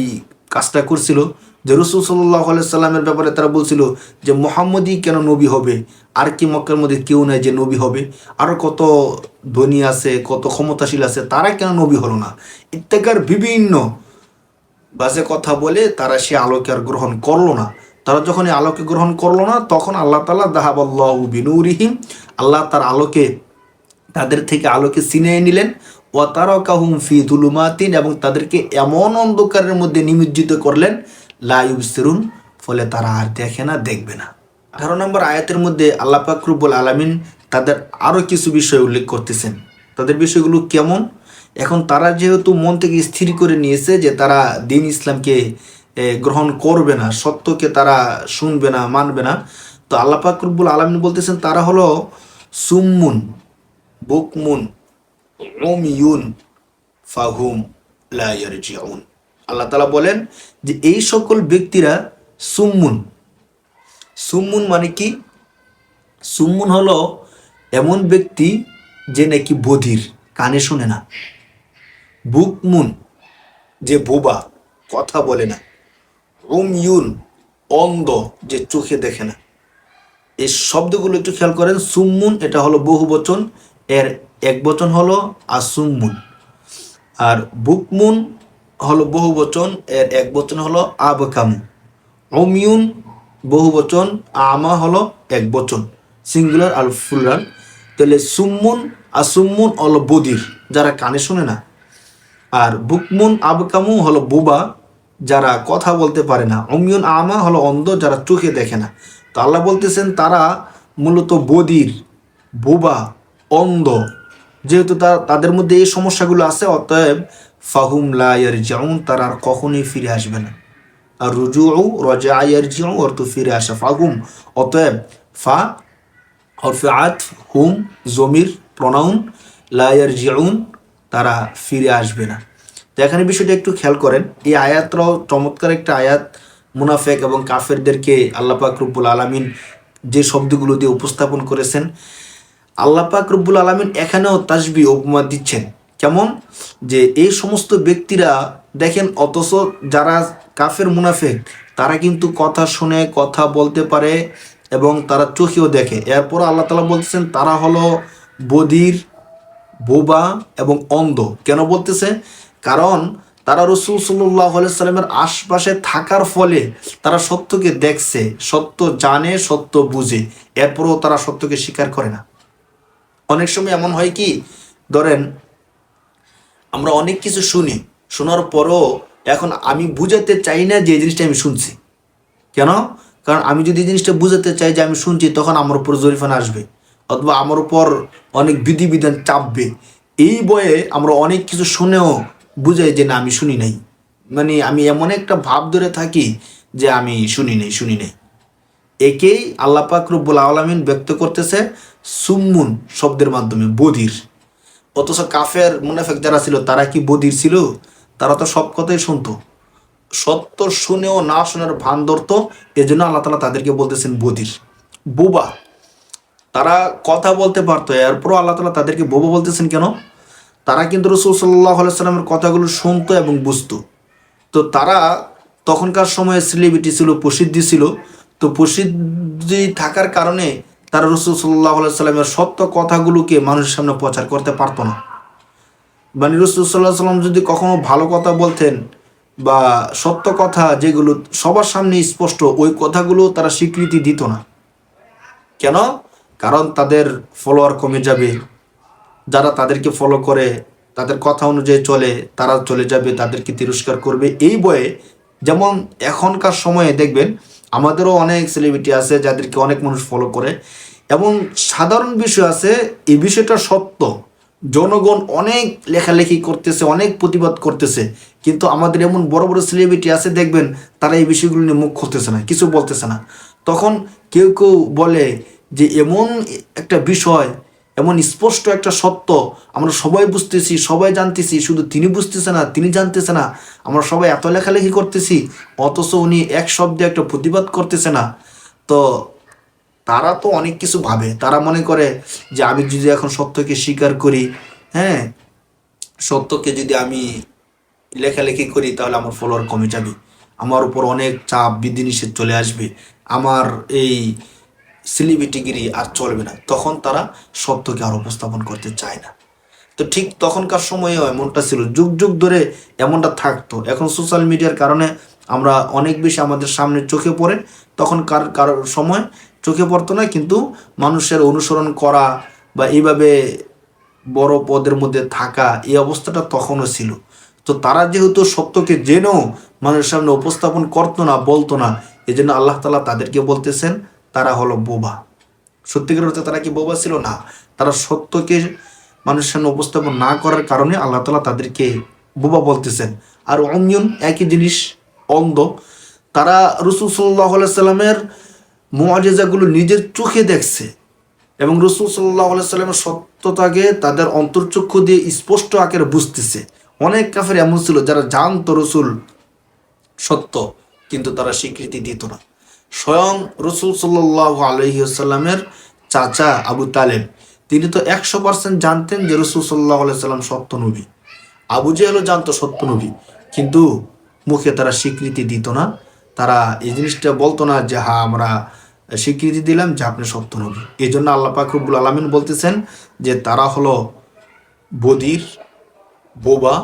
কাজটা করছিল। যে রসুল সাল্লাল্লাহু আলাইহি সাল্লামের ব্যাপারে তারা বলছিল যে মুহাম্মদই কেন নবী হবে, আর কি মক্কার মধ্যে কেউ নাই যে নবী হবে, আরও কত ধনী আছে, কত ক্ষমতাশীল আছে, তারা কেন নবী হলো না, ইত্যাকার বিভিন্ন বাজে কথা বলে তারা সে আলোকে আর গ্রহণ করলো না। তারা যখন এই আলোকে গ্রহণ করলো না, তখন আল্লাহ তাআলা যাহাবাল্লাহু বিনুরিহিম, আল্লাহ তার আলোকে তাদের থেকে আলোকে ছিনিয়ে নিলেন। ওয়া তারাকাহুম ফি যুলুমাতিন, এবং তাদেরকে এমন অন্ধকারের মধ্যে নিমজ্জিত করলেন, লা ইউবসিরুন, ফলে তারা আর দেখে না, দেখবে না। 18 নম্বর আয়াতের মধ্যে আল্লাহ পাক রব্বুল আলামিন তাদের আরও কিছু বিষয় উল্লেখ করতেছেন। তাদের বিষয়গুলো কেমন? এখন তারা যেহেতু মন থেকে স্থির করে নিয়েছে যে তারা দ্বীন ইসলামকে গ্রহণ করবে না, সত্যকে তারা শুনবে না, মানবে না, তো আল্লাহ পাক রব্বুল আলামিন বলতেছেন তারা হলো সুম্মুন বুকমুন উমিয়ুন ফাহুম লা ইয়ারজিউন। আল্লাহ তাআলা বলেন যে এই সকল ব্যক্তিরা সুম্মুন। সুম্মুন মানে কি? সুম্মুন হলো এমন ব্যক্তি যে নাকি বধির, কানে শোনে না। বুকমুন যে বোবা, কথা বলে না। উময়ুন অন্ধ, যে চোখে দেখে না। এই শব্দগুলো একটু খেয়াল করেন। সুম্মুন এটা হলো বহু বচন, এর এক বচন হলো আসুম্মুন। আর বুকমুন হলো বহু বচন, এর এক বচন হলো আবকামু। উময়ুন বহু বচন, আমা হলো এক বচন, সিঙ্গুলার আর প্লুরাল। তাহলে সুম্মুন আসুম্মুন হলো বধির, যারা কানে শোনে না। আর বুকমুন আবকামু হলো বোবা, যারা কথা বলতে পারে না। উমিয়ুন আমা হলো অন্ধ, যারা চোখে দেখে না। তো আল্লাহ বলতেছেন তারা মূলত বধির, বোবা, অন্ধ। যেহেতু তাদের মধ্যে এই সমস্যাগুলো আছে, অতএব ফাহুম লা ইয়ারজিউন, তারা আর কখনোই ফিরে আসবে না। আর রুজুউ রাজা ইয়ারজিউ অর্থ ফিরে আসা। ফাহুম অতএব, ফা হরফে আতফ, হুম জমির প্রনাউন, লা ইয়ারজিউন তারা ফিরে আসবে না। তো এখানে বিষয়টা একটু খেয়াল করেন। এই আয়াতটাও চমৎকার একটা আয়াত। মুনাফেক এবং কাফেরদেরকে আল্লাহ পাক রব্বুল আলামিন যে শব্দগুলো দিয়ে উপস্থাপন করেছেন, আল্লাহ পাক রব্বুল আলামিন এখানেও তাসবিহ উপমা দিচ্ছেন। কেমন? যে এই সমস্ত ব্যক্তিরা দেখেন, অথচ যারা কাফের মুনাফেক তারা কিন্তু কথা শুনে, কথা বলতে পারে এবং তারা চোখেও দেখে। এরপর আল্লাহ তাআলা বলতেছেন তারা হলো বধির, বোবা এবং অন্ধ। কেন বলতেছে? কারণ তারা রাসূল সাল্লাল্লাহু আলাইহি সাল্লামের আশপাশে থাকার ফলে তারা সত্যকে দেখছে, সত্য জানে, সত্য বুঝে, এরপরও তারা সত্যকে স্বীকার করে না। অনেক সময় এমন হয় কি, ধরেন আমরা অনেক কিছু শুনি, শোনার পরও এখন আমি বুঝাতে চাই না যে এই জিনিসটা আমি শুনছি। কেন? কারণ আমি যদি এই জিনিসটা বুঝাতে চাই যে আমি শুনছি, তখন আমার উপর জরিমানা আসবে, অথবা আমার উপর অনেক বিধিবিধান চাপবে। এই বয়ে আমরা অনেক কিছু শুনেও বুঝাই যে না আমি শুনি নাই, মানে আমি এমন একটা ভাব ধরে থাকি যে আমি শুনি নাই। একেই আল্লাহ পাক রব্বুল আলামিন ব্যক্ত করতেছে সুম্মুন শব্দের মাধ্যমে, বধির। অথচ কাফের মুনাফিক যারা ছিল তারা কি বধির ছিল? তারা তো সব কথাই শুনতো, সত্য শুনেও না শোনার ভান ধরতো। এজন্য আল্লাহ তাআলা তাদেরকে বলতেছেন বধির, বোবা। তারা কথা বলতে পারতো, এরপরও আল্লাহ তাআলা তাদেরকে বোবা বলতেছেন কেন? তারা কিন্তু রাসূল সাল্লাল্লাহু আলাইহি সাল্লামের কথাগুলো শুনতো এবং বুঝতো। তো তারা তখনকার সময়ে সেলিব্রিটি ছিল, প্রসিদ্ধি ছিল। তো প্রসিদ্ধি থাকার কারণে তারা রাসূল সাল্লাল্লাহু আলাইহি সাল্লামের সত্য কথাগুলোকে মানুষের সামনে প্রচার করতে পারতো না। মানে রাসূল সাল্লাল্লাহু আলাইহি সাল্লাম যদি কখনো ভালো কথা বলতেন বা সত্য কথা যেগুলো সবার সামনে স্পষ্ট, ওই কথাগুলো তারা স্বীকৃতি দিত না। কেন? কারণ তাদের ফলোয়ার কমে যাবে, যারা তাদেরকে ফলো করে, তাদের কথা অনুযায়ী চলে, তারা চলে যাবে, তাদেরকে তিরস্কার করবে, এই বয়ে। যেমন এখনকার সময়ে দেখবেন আমাদেরও অনেক সেলিব্রিটি আছে যাদেরকে অনেক মানুষ ফলো করে, এবং সাধারণ বিষয় আছে, এই বিষয়টা সত্য, জনগণ অনেক লেখালেখি করতেছে, অনেক প্রতিবাদ করতেছে, কিন্তু আমাদের এমন বড় বড় সেলিব্রিটি আছে দেখবেন তারা এই বিষয়গুলো নিয়ে মুখ খুলতেছে না, কিছু বলতেছে না। তখন কেউ কেউ বলে যে এমন একটা বিষয়, এমন স্পষ্ট একটা সত্য আমরা সবাই বুঝতেছি, সবাই জানতেছি, শুধু তিনি বুঝতেছে না, তিনি জানতেছে না, আমরা সবাই এত লেখালেখি করতেছি, অথচ উনি এক শব্দে একটা প্রতিবাদ করতেছে না। তো তারা তো অনেক কিছু ভাবে, তারা মনে করে যে আমি যদি এখন সত্যকে স্বীকার করি, হ্যাঁ, সত্যকে যদি আমি লেখালেখি করি, তাহলে আমার ফলোয়ার কমে যাবে, আমার উপর অনেক চাপ বিধিনিষেধ চলে আসবে, আমার এই সেলিব্রিটিগিরি আর চলবে না। তখন তারা সত্যকে আর উপস্থাপন করতে চায় না। তো ঠিক তখনকার সময়েও এমনটা ছিল, যুগ যুগ ধরে এমনটা থাকতো। এখন সোশ্যাল মিডিয়ার কারণে আমরা অনেক বেশি আমাদের সামনে চোখে পড়ে, তখন কারোর সময় চোখে পড়তো না, কিন্তু মানুষের অনুসরণ করা বা এইভাবে বড় পদের মধ্যে থাকা, এই অবস্থাটা তখনও ছিল। তো তারা যেহেতু সত্যকে জেনেও মানুষের সামনে উপস্থাপন করতো না, বলতো না, এই জন্য আল্লাহ তাআলা তাদেরকে বলতেছেন তারা হলো বোবা। সত্যিকার অর্থে তারা কি বোবা ছিল? না, তারা সত্যকে মানুষের সামনে উপস্থাপন না করার কারণে আল্লাহ তাআলা তাদেরকে বোবা বলতেছেন। আর অমিয়ন একই জিনিস, অন্ধ। তারা রাসূল সাল্লাল্লাহু আলাইহি সাল্লামের মুআজিজাগুলো নিজের চোখে দেখছে, এবং রাসূল সাল্লাল্লাহু আলাইহি সাল্লামের সত্যতাকে তাদের অন্তর্চক্ষু দিয়ে স্পষ্ট আকারে বুঝতেছে। অনেক কাফের এমন ছিল যারা জানতো রাসূল সত্য, কিন্তু তারা স্বীকৃতি দিত না। স্বয়ং রাসূল সাল্লাল্লাহু আলাইহি ওয়াসাল্লামের চাচা আবু তালেব, তিনি তো 100% জানতেন যে রাসূল সাল্লাল্লাহু আলাইহি সাল্লাম সত্য নবী। আবু জেহেলও জানতো সত্য নবী, কিন্তু মুখে তারা স্বীকৃতি দিত না। তারা এই জিনিসটা বলতো না যে হ্যাঁ আমরা স্বীকৃতি দিলাম যে আপনি সত্য নবী। এই জন্য আল্লাহ পাক রব্বুল আলামিন বলতেছেন যে তারা হলো বধির, বোবা,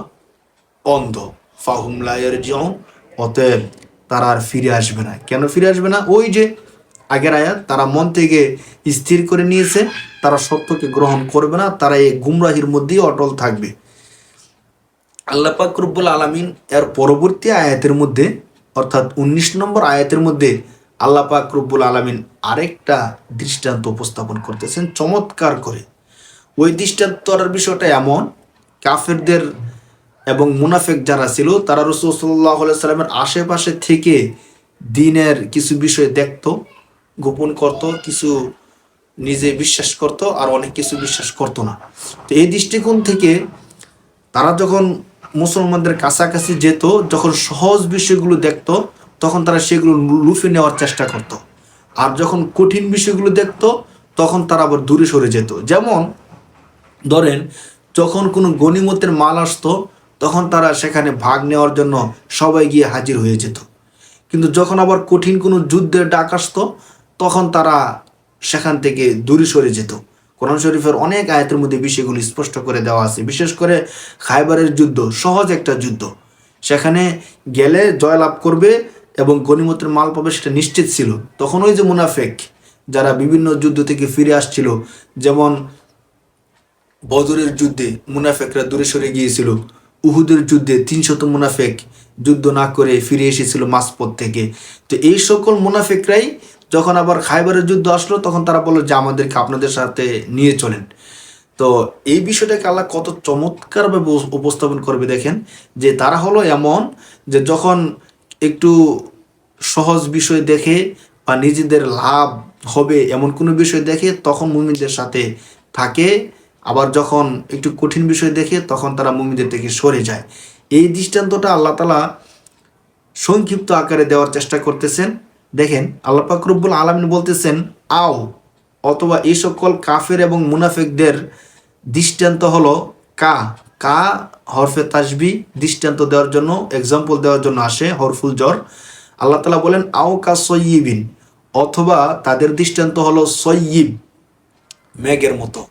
অন্ধ, ফাহুম লা ইয়ারজিউন, অতএব তারা আর ফিরে আসবে না। কেন ফিরে আসবে না? ওই যে আগের আয়াত, তারা মন থেকে স্থির করে নিয়েছে তারা সত্যকে গ্রহণ করবে না, তারা এই গুমরাহির মধ্যেই অটল থাকবে। আল্লাহ পাক রব্বুল আলামিন এর পরবর্তী আয়াতের মধ্যে, অর্থাৎ 19 নম্বর আয়াতের মধ্যে আল্লাহ পাক রব্বুল আলামিন আরেকটা দৃষ্টান্ত উপস্থাপন করতেছেন চমৎকার করে। ওই দৃষ্টান্তর বিষয়টা এমন, কাফেরদের এবং মুনাফিক যারা ছিল তারা রাসূল সাল্লাল্লাহু আলাইহি সাল্লামের আশেপাশে থেকে দ্বীনের কিছু বিষয় দেখতো, গোপন করত, কিছু নিজে বিশ্বাস করত, আর অনেক কিছু বিশ্বাস করতো না। তো এই দৃষ্টিকোণ থেকে তারা যখন মুসলমানদের কাছাকাছি যেত, যখন সহজ বিষয়গুলো দেখতো, তখন তারা সেগুলো লুফে নেওয়ার চেষ্টা করত। আর যখন কঠিন বিষয়গুলো দেখতো, তখন তারা আবার দূরে সরে যেত। যেমন ধরেন যখন কোনো গনিমতের মাল আসতো, তখন তারা সেখানে ভাগ নেওয়ার জন্য সবাই গিয়ে হাজির হয়ে যেত। কিন্তু যখন আবার কঠিন কোনো যুদ্ধের ডাক আসতো, তখন তারা সেখান থেকে দূরে সরে যেত। কোরআন শরীফের অনেক আয়াতের মধ্যে বিষয়গুলো স্পষ্ট করে দেওয়া আছে। বিশেষ করে খায়বারের যুদ্ধ সহজ একটা যুদ্ধ, সেখানে গেলে জয়লাভ করবে এবং গনিমতের মাল পাবে, সেটা নিশ্চিত ছিল। তখন ওই যে মুনাফেক যারা বিভিন্ন যুদ্ধ থেকে ফিরে আসছিল, যেমন বদরের যুদ্ধে মুনাফেকরা দূরে সরে গিয়েছিল, উহুদের যুদ্ধে 300 মুনাফেক যুদ্ধ না করে ফিরে এসেছিল মাঝপথ থেকে। তো এই সকল মুনাফেকরাই যখন আবার খায়বারের যুদ্ধ আসলো, তখন তারা বলল যে আমাদেরকে আপনাদের সাথে নিয়ে চলেন। তো এই বিষয়টাকে আল্লাহ কত চমৎকারভাবে উপস্থাপন করবে দেখেন, যে তারা হলো এমন যে যখন একটু সহজ বিষয় দেখে বা নিজেদের লাভ হবে এমন কোনো বিষয় দেখে তখন মুমিনদের সাথে থাকে, আবার যখন একটু কঠিন বিষয় দেখে তখন তারা মুমিনদের থেকে সরে যায়। এই দৃষ্টান্তটা আল্লাহ তাআলা সংক্ষিপ্ত আকারে দেওয়ার চেষ্টা করতেছেন। দেখেন আল্লাহ পাক রব্বুল আলামিন বলতেছেন আও, অথবা এই সকল কাফের এবং মুনাফিকদের দৃষ্টান্ত হলো কা। কা হরফে তাসবি দৃষ্টান্ত দেওয়ার জন্য, এক্সাম্পল দেওয়ার জন্য আসে, হরফুল জর। আল্লাহ তাআলা বলেন আও কা সয়্যিবিন, অথবা তাদের দৃষ্টান্ত হলো সয়্যিব, মেঘের মতো,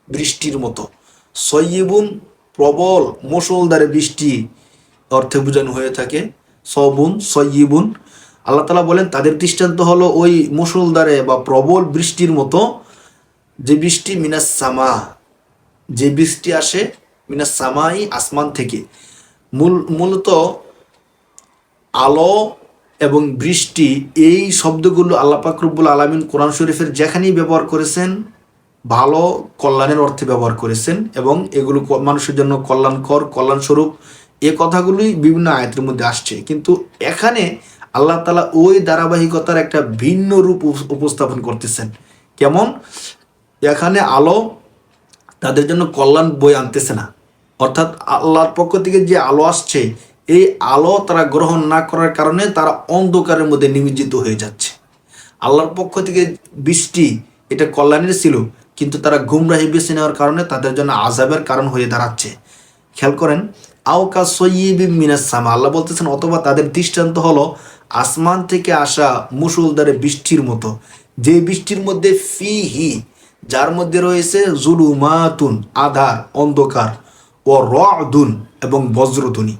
বৃষ্টির মতো। সয়্যিবুন প্রবল মুষলধারে বৃষ্টি অর্থে বোঝানো হয়ে থাকে, সবুন সয়্যিবুন। আল্লাহ তাআলা বলেন তাদের দৃষ্টান্ত হলো ওই মুষলধারে বা প্রবল বৃষ্টির মতো, যে বৃষ্টি মিনাস সামা, যে বৃষ্টি আসে মিনাস সামাই আসমান থেকে। মূলত আলো এবং বৃষ্টি এই শব্দগুলো আল্লাহ পাক রব্বুল আলামিন কোরআন শরীফের যেখানেই ব্যবহার করেছেন ভালো কল্যাণের অর্থে ব্যবহার করেছেন, এবং এগুলো মানুষের জন্য কল্যাণকর, কল্যাণস্বরূপ, এ কথাগুলোই বিভিন্ন আয়াতের মধ্যে আসছে। কিন্তু এখানে আল্লাহ তাআলা ওই ধারাবাহিকতার একটা ভিন্ন রূপ উপস্থাপন করতেছেন। কেমন? এখানে আলো তাদের জন্য কল্যাণ বয়ে আনতেছে না, অর্থাৎ আল্লাহর পক্ষ থেকে যে আলো আসছে, এই আলো তারা গ্রহণ না করার কারণে তারা অন্ধকারের মধ্যে নিমজ্জিত হয়ে যাচ্ছে। আল্লাহর পক্ষ থেকে বৃষ্টি এটা কল্যাণের ছিল, কিন্তু তারা গুমরাহি বেছে নেওয়ার কারণে তাদের জন্য আযাবের কারণ হয়ে দাঁড়াচ্ছে। খেয়াল করেন, আওকা সয়্যিবিম মিনাস সামা, আল্লাহ বলতেছেন অথবা তাদের দৃষ্টান্ত হলো আসমান থেকে আসা মুষলধারে বৃষ্টির মতো, যে বৃষ্টির মধ্যে ফিহি, যার মধ্যে রয়েছে জুলুমাতুন আধার, অন্ধকার, ও রাদুন এবং বজ্রধ্বনি,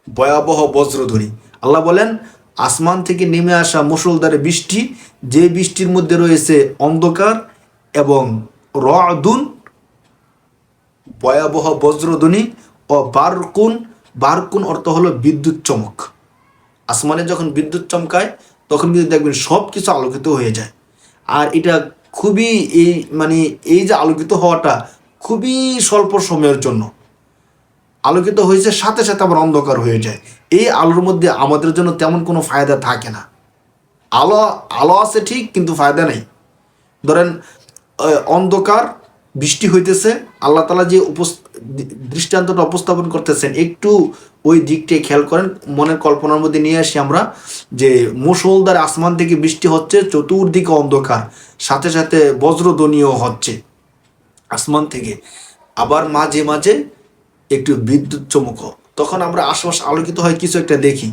ভয়াবহ বজ্রধ্বনি। আল্লাহ বলেন আসমান থেকে নেমে আসা মুষলধারে বৃষ্টি, যে বৃষ্টির মধ্যে রয়েছে অন্ধকার এবং রাদুন, ভয়াবহ বজ্রধ্বনি, ও বারকুন। বারকুন অর্থ হলো বিদ্যুৎ চমক। আসমানে যখন বিদ্যুৎ চমকায় তখন কিন্তু দেখবেন সব কিছু আলোকিত হয়ে যায়। আর এটা খুবই এই যে আলোকিত হওয়াটা খুবই স্বল্প সময়ের জন্য আলোকিত হয়েছে, সাথে সাথে আবার অন্ধকার হয়ে যায়। এই আলোর মধ্যে আমাদের জন্য তেমন কোনো ফায়দা থাকে না। আলো আলো আছে ঠিক, কিন্তু ফায়দা নেই। ধরেন অন্ধকার, বৃষ্টি হইতেছে, আল্লাহ তাআলা যে দৃষ্টান্তটা উপস্থাপন করতেছেন, একটু ওই দিকটাই খেয়াল করেন, মনের কল্পনার মধ্যে নিয়ে আসি আমরা, যে মুষলধারে আসমান থেকে বৃষ্টি হচ্ছে, চতুর্দিকে অন্ধকার, সাথে সাথে বজ্রধ্বনিও হচ্ছে আসমান থেকে, আবার মাঝে মাঝে একটু বিদ্যুৎ চমক, তখন আমরা আশপাশ আলোকিত হয় কিছু একটা দেখি।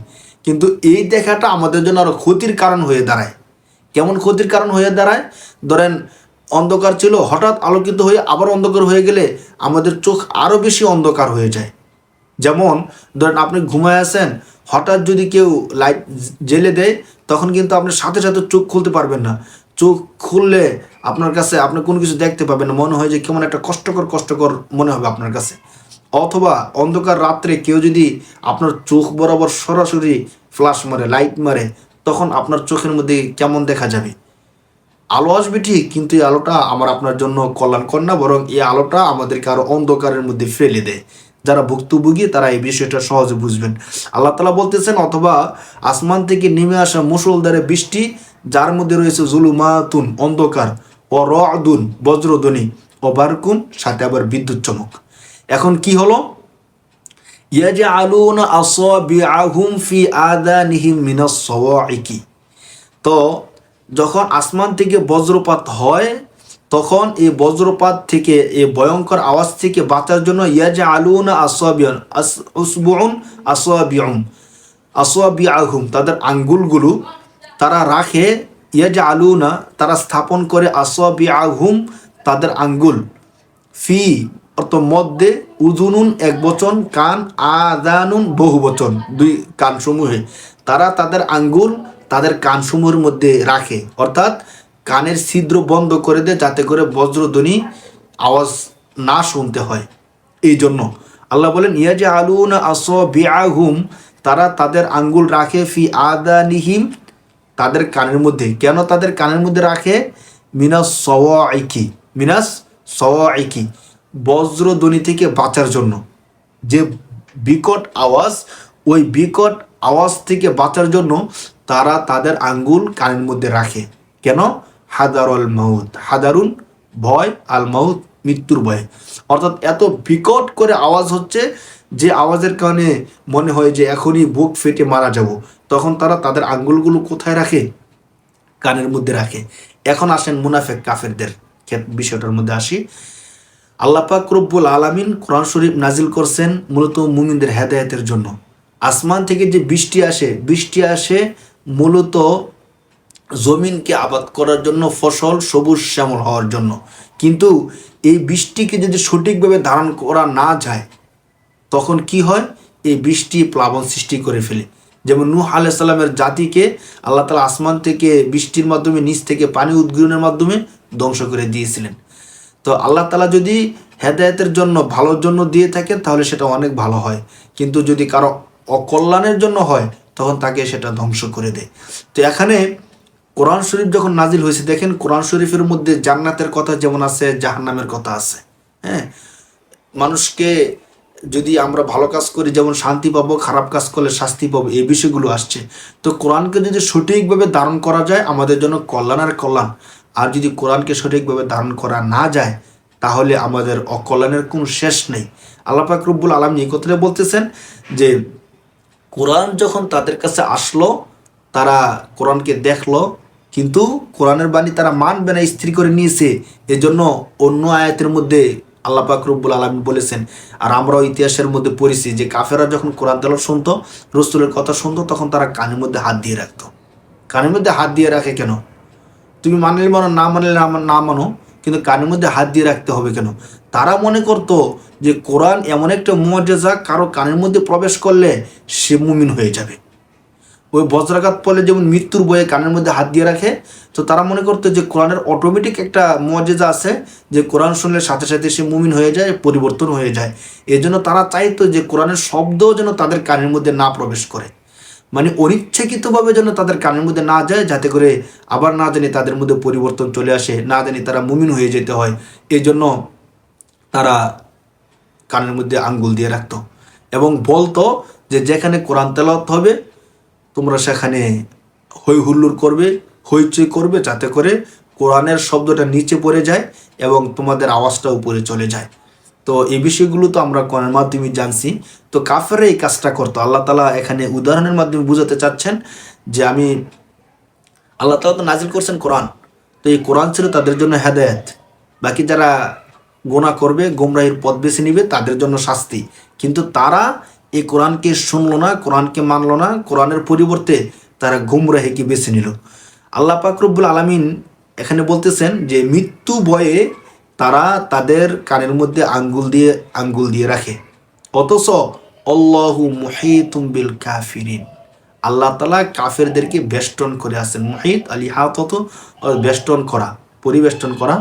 কিন্তু এই দেখাটা আমাদের জন্য আরো ক্ষতির কারণ হয়ে দাঁড়ায়। কেমন ক্ষতির কারণ হয়ে দাঁড়ায়? ধরেন অন্ধকার ছিল, হঠাৎ আলোকিত হয়ে আবার অন্ধকার হয়ে গেলে আমাদের চোখ আরো বেশি অন্ধকার হয়ে যায়। যেমন ধরেন আপনি ঘুমায় আছেন, হঠাৎ যদি কেউ লাইট জ্বেলে দেয়, তখন কিন্তু আপনি সাথে সাথে চোখ খুলতে পারবেন না। চোখ খুললে আপনার কাছে আপনি কোনো কিছু দেখতে পাবেন না, মনে হয় যে কেমন একটা কষ্টকর মনে হবে আপনার কাছে। অথবা অন্ধকার রাত্রে কেউ যদি আপনার চোখ বরাবর সরাসরি ফ্ল্যাশ মারে, লাইট মারে, তখন আপনার চোখের মধ্যে কেমন দেখা যাবে? আলো আসবে ঠিক, কিন্তু এই আলোটা আমার আপনার জন্য কল্যাণকর না, বরং এই আলোটা আমাদেরকে আরো অন্ধকারের মধ্যে ফেলে দেয়। যারা ভুক্তভোগী তারা এই বিষয়টা সহজে বুঝবেন। আল্লাহ তাআলা বলতেছেন অথবা আসমান থেকে নেমে আসা মুষলধারে বৃষ্টি, যার মধ্যে রয়েছে জুলুমাতুন অন্ধকার, ও রাদুন বজ্রধ্বনি, ও বারকুন সাথে আবার বিদ্যুৎ চমক। এখন কি হলো? ইয়াজআলুনা আসাবিআহুম ফি আযানিহিম মিনাস সাওয়াইকি। তো যখন আসমান থেকে বজ্রপাত হয়, তখন এই বজ্রপাত থেকে, এই ভয়ঙ্কর আওয়াজ থেকে বাঁচার জন্য ইয়াজআলুনা আসওয়াবিআহুম, তাদের আঙ্গুলগুলো তারা রাখে, ইয়াজআলুনা তারা স্থাপন করে, আসওয়াবিআহুম তাদের আঙ্গুল, ফি অর্থ মধ্যে, উজুনুন এক বচন, কান, আযানুন বহু বচন, দুই কানসমূহে তারা তাদের আঙ্গুল তাদের কানসমূহের মধ্যে রাখে, অর্থাৎ কানের ছিদ্র বন্ধ করে দেয় যাতে করে বজ্রধ্বনি আওয়াজ না শুনতে হয়। এই জন্য আল্লাহ বলেন ইয়াজআলুনা আসাবিআহুম, তারা তাদের আঙ্গুল রাখে ফি আদানিহিম, তাদের কানের মধ্যে। কেন তাদের কানের মধ্যে রাখে? মিনাস সওয়াইকি, মিনাস সওয়াইকি, বজ্রধ্বনি থেকে বাঁচার জন্য। যে বিকট আওয়াজ, ওই বিকট আওয়াজ থেকে বাঁচার জন্য তারা তাদের আঙ্গুল কানের মধ্যে রাখে। কেন? হাদারুল মাউত, হাদারুন ভয়, আল মাউত মৃত্যুর ভয়। অর্থাৎ এত বিকট করে আওয়াজ হচ্ছে যে আওয়াজের কারণে মনে হয় যে এখনই বুক ফেটে মারা যাব, তখন তারা তাদের আঙ্গুলগুলো কোথায় রাখে? কানের মধ্যে রাখে। এখন আসেন মুনাফেক কাফেরদের বিষয়টার মধ্যে আসি। আল্লাহ পাক রব্বুল আলামিন কোরআন শরীফ নাজিল করছেন মূলত মুমিনদের হেদায়েতের জন্য। আসমান থেকে যে বৃষ্টি আসে, বৃষ্টি আসে মূলত জমিনকে আবাদ করার জন্য, ফসল সবুজ শ্যামল হওয়ার জন্য। কিন্তু এই বৃষ্টিকে যদি সঠিকভাবে ধারণ করা না যায়, তখন কি হয়? এই বৃষ্টি প্লাবন সৃষ্টি করে ফেলে। যেমন নূহ আলাইহিস সালামের জাতিকে আল্লাহ তাআলা আসমান থেকে বৃষ্টির মাধ্যমে, নিচ থেকে পানি উদ্গীরণের মাধ্যমে ধ্বংস করে দিয়েছিলেন। তো আল্লাহ তাআলা যদি হেদায়েতের জন্য, ভালোর জন্য দিয়ে থাকেন তাহলে সেটা অনেক ভালো হয়, কিন্তু যদি কারো অকল্যাণের জন্য হয় তখন তাকে সেটা ধ্বংস করে দেয়। তো এখানে কোরআন শরীফ যখন নাজিল হয়েছে, দেখেন কোরআন শরীফের মধ্যে জান্নাতের কথা যেমন আছে, জাহান্নামের কথা আছে। হ্যাঁ, মানুষকে যদি আমরা ভালো কাজ করি যেমন শান্তি পাবো, খারাপ কাজ করলে শাস্তি পাবো, এই বিষয়গুলো আসছে। তো কোরআনকে যদি সঠিকভাবে ধারণ করা যায় আমাদের জন্য কল্যাণ আর কল্যাণ, আর যদি কোরআনকে সঠিকভাবে ধারণ করা না যায় তাহলে আমাদের অকল্যাণের কোনো শেষ নেই। আল্লাহ পাক রব্বুল আলামিন এই কথাটা বলতেছেন যে কোরআন যখন তাদের কাছে আসলো, তারা কোরআনকে দেখলো, কিন্তু কোরআনের বাণী তারা মানবে না, স্থির করে নিয়েছে। এজন্য অন্য আয়াতের মধ্যে আল্লাহ পাক রব্বুল আলামিন বলেছেন, আর আমরাও ইতিহাসের মধ্যে পড়েছি যে কাফেররা যখন কোরআন তেলাওয়াত শুনতো, রাসূলের কথা শুনতো, তখন তারা কানের মধ্যে হাত দিয়ে রাখতো। কানের মধ্যে হাত দিয়ে রাখে কেন? তুমি মানলে মানো, না মানলে না মানো, কিন্তু কানের মধ্যে হাত দিয়ে রাখতে হবে কেন? তারা মনে করতো যে কোরআন এমন একটা মুআজিজা, কারো কানের মধ্যে প্রবেশ করলে সে মুমিন হয়ে যাবে। ওই বজ্রাঘাত পড়লে যেমন মৃত্যুর ভয়ে কানের মধ্যে হাত দিয়ে রাখে, তো তারা মনে করতো যে কোরআনের অটোমেটিক একটা মুআজিজা আছে, যে কোরআন শুনলে সাথে সাথে সে মুমিন হয়ে যায়, পরিবর্তন হয়ে যায়। এই জন্য তারা চাইতো যে কোরআনের শব্দও যেন তাদের কানের মধ্যে না প্রবেশ করে, মানে অনিচ্ছাকৃতভাবে যেন তাদের কানের মধ্যে না যায়, যাতে করে আবার না জানি তাদের মধ্যে পরিবর্তন চলে আসে, না জানি তারা মুমিন হয়ে যেতে হয়। এই জন্য তারা কানের মধ্যে আঙ্গুল দিয়ে রাখতো এবং বলতো যে যেখানে কোরআন তেলাওয়াত হবে তোমরা সেখানে হই হুল্লোড় করবে, হইচই করবে, যাতে করে কোরআনের শব্দটা নিচে পড়ে যায় এবং তোমাদের আওয়াজটা উপরে চলে যায়। তো এই বিষয়গুলো তো আমরা কোরআনের মাধ্যমে জানছি। তো কাফেররা এই কাজটা করতো। আল্লাহ তাআলা এখানে উদাহরণের মাধ্যমে বুঝাতে চাচ্ছেন যে আল্লাহ তাআলা তো নাজিল করছেন কোরআন, তো এই কোরআন ছিল তাদের জন্য হেদায়েত। বাকি যারা গোনা করবে, গোমরাহির পথ বেছে নিবে, তাদের জন্য শাস্তি। কিন্তু তারা এই কোরআনকে শুনলো না, কোরআনকে মানলো না, কোরআনের পরিবর্তে তারা গোমরাহিকে বেছে নিল। আল্লাহ পাক রব্বুল আলামিন এখানে বলতেছেন যে মৃত্যু ভয়ে তারা তাদের কানের মধ্যে আঙ্গুল দিয়ে রাখে, অথচ আল্লাহু মুহীতুম বিল কাফিরিন, আল্লাহ তাআলা কাফেরদেরকে বেষ্টন করে আছেন। মুহীত আল ইহাতত, বেষ্টন করা, পরিবেষ্টন করা,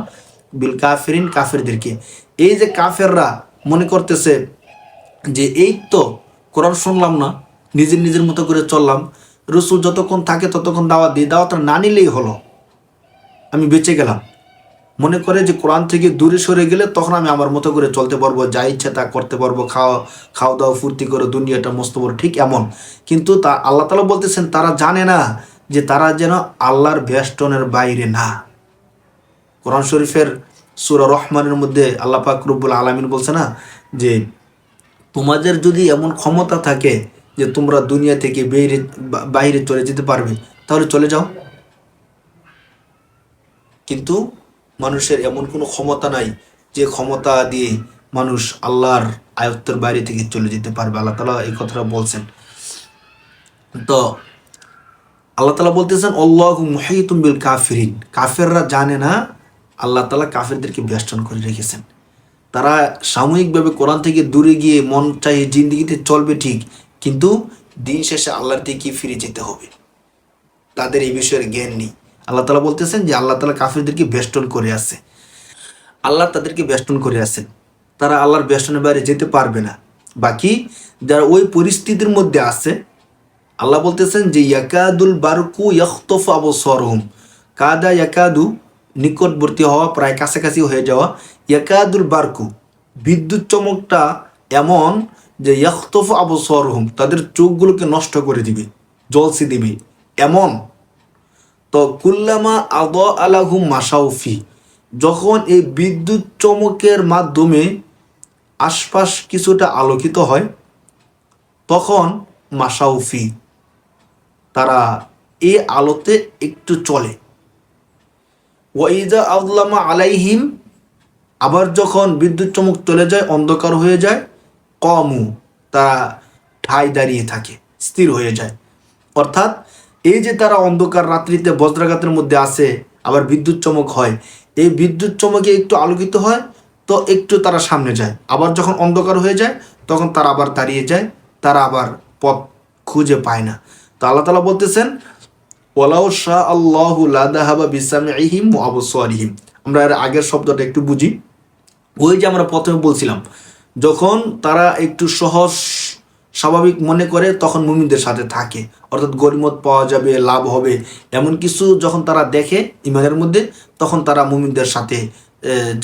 বিল কাফিরিন, কাফেরদেরকে। এই যে কাফেররা মনে করতেছে যে এই তো কোরআন শুনলাম না, নিজের মতো করে চললাম, রাসূল যতক্ষণ থাকে ততক্ষণ দাওয়াত দিই, দাওয়াতটা না নিলেই হলো, আমি বেঁচে গেলাম। মনে করে যে কোরআন থেকে দূরে সরে গেলে তখন আমি আমার মতো করে চলতে পারবো, যা ইচ্ছা তা করতে পারবো, খাওয়া দাওয়া ফুর্তি করে দুনিয়াটা মস্ত বড়, ঠিক এমন। কিন্তু তা আল্লাহ তাআলা বলতেছেন তারা জানে না যে তারা যেন আল্লাহর বেষ্টনের বাইরে না। কোরআন শরীফের সূরা রহমানের মধ্যে আল্লাহ পাক রব্বুল আলামিন বলছে না যে তোমাদের যদি এমন ক্ষমতা থাকে যে তোমরা দুনিয়া থেকে বাইরে চলে যেতে পারবে, তাহলে চলে যাও। কিন্তু মানুষের এমন কোনো ক্ষমতা নাই যে ক্ষমতা দিয়ে মানুষ আল্লাহর আয়ত্তের বাইরে থেকে চলে যেতে পারবে। আল্লাহ তাআলা এই কথাটা বলছেন। তো আল্লাহ তাআলা বলতেছেন আল্লাহু মুহীতুম বিল কাফিরিন, কাফেররা জানে না আল্লাহ তাআলা কাফেরদেরকে বেষ্টন করে রেখেছেন। তারা সাময়িকভাবে কোরআন থেকে দূরে গিয়ে মন চাই জিন্দিগিতে চলবে ঠিক, কিন্তু দিন শেষে আল্লাহর দিকে ফিরে যেতে হবে। তাদের এই বিষয়ের জ্ঞান নেই। আল্লাহ তালা বলতেছেন যে আল্লাহ তালা কাফিরদেরকে বেষ্টন করে আছে, আল্লাহ তাদেরকে বেষ্টন করে আছেন, তারা আল্লাহর বেষ্টনের বাইরে যেতে পারবে না। বাকি যারা ওই পরিস্থিতির মধ্যে আছে, আল্লাহ বলতেছেন যে ইয়াকাদুল বারকু ইয়াখতফু আবসারহুম, কাদা ইয়াকাদু নিকটবর্তী হওয়া, প্রায় কাছাকাছি হয়ে যাওয়া। ইয়াকাদুল বারকু বিদ্যুৎ চমকটা এমন যে ইয়াখতফু আবসারহুম তাদের চোখগুলোকে নষ্ট করে দিবে, জলসে দিবে এমন। তো কুল্লামা আদা আলাহুম মাসাউফি, যখন এই বিদ্যুৎ চমকের মাধ্যমে আশপাশ কিছুটা আলোকিত হয়, তখন মাসাউফি তারা এই আলোতে একটু চলে। ওয়াইদা আযলামা আলাইহিম, আবার যখন বিদ্যুৎ চমক চলে যায়, অন্ধকার হয়ে যায়, কমু তারা ঠায় দাঁড়িয়ে থাকে, স্থির হয়ে যায়। অর্থাৎ এই যে তারা অন্ধকার রাত্রিতে বজ্রাঘাতের মধ্যে আসে, আবার বিদ্যুৎ চমক হয়, এই বিদ্যুৎ চমকে একটু আলোকিত হয় তো একটু তারা সামনে যায়, আবার যখন অন্ধকার হয়ে যায় তখন তারা আবার দাঁড়িয়ে যায়, তারা আবার পথ খুঁজে পায় না। তো আল্লাহ তাআলা বলতেছেন ওয়ালাউ শা আল্লাহু লাযাহাবা বিসামিহিম ওয়া আবসারিহিম। আমরা এর আগের শব্দটা একটু বুঝি। ওই যে আমরা প্রথমে বলছিলাম, যখন তারা একটু সহজ স্বাভাবিক মনে করে তখন মুমিনদের সাথে থাকে, অর্থাৎ গনিমত পাওয়া যাবে, লাভ হবে, এমন কিছু যখন তারা দেখে ইমানের মধ্যে, তখন তারা মুমিনদের সাথে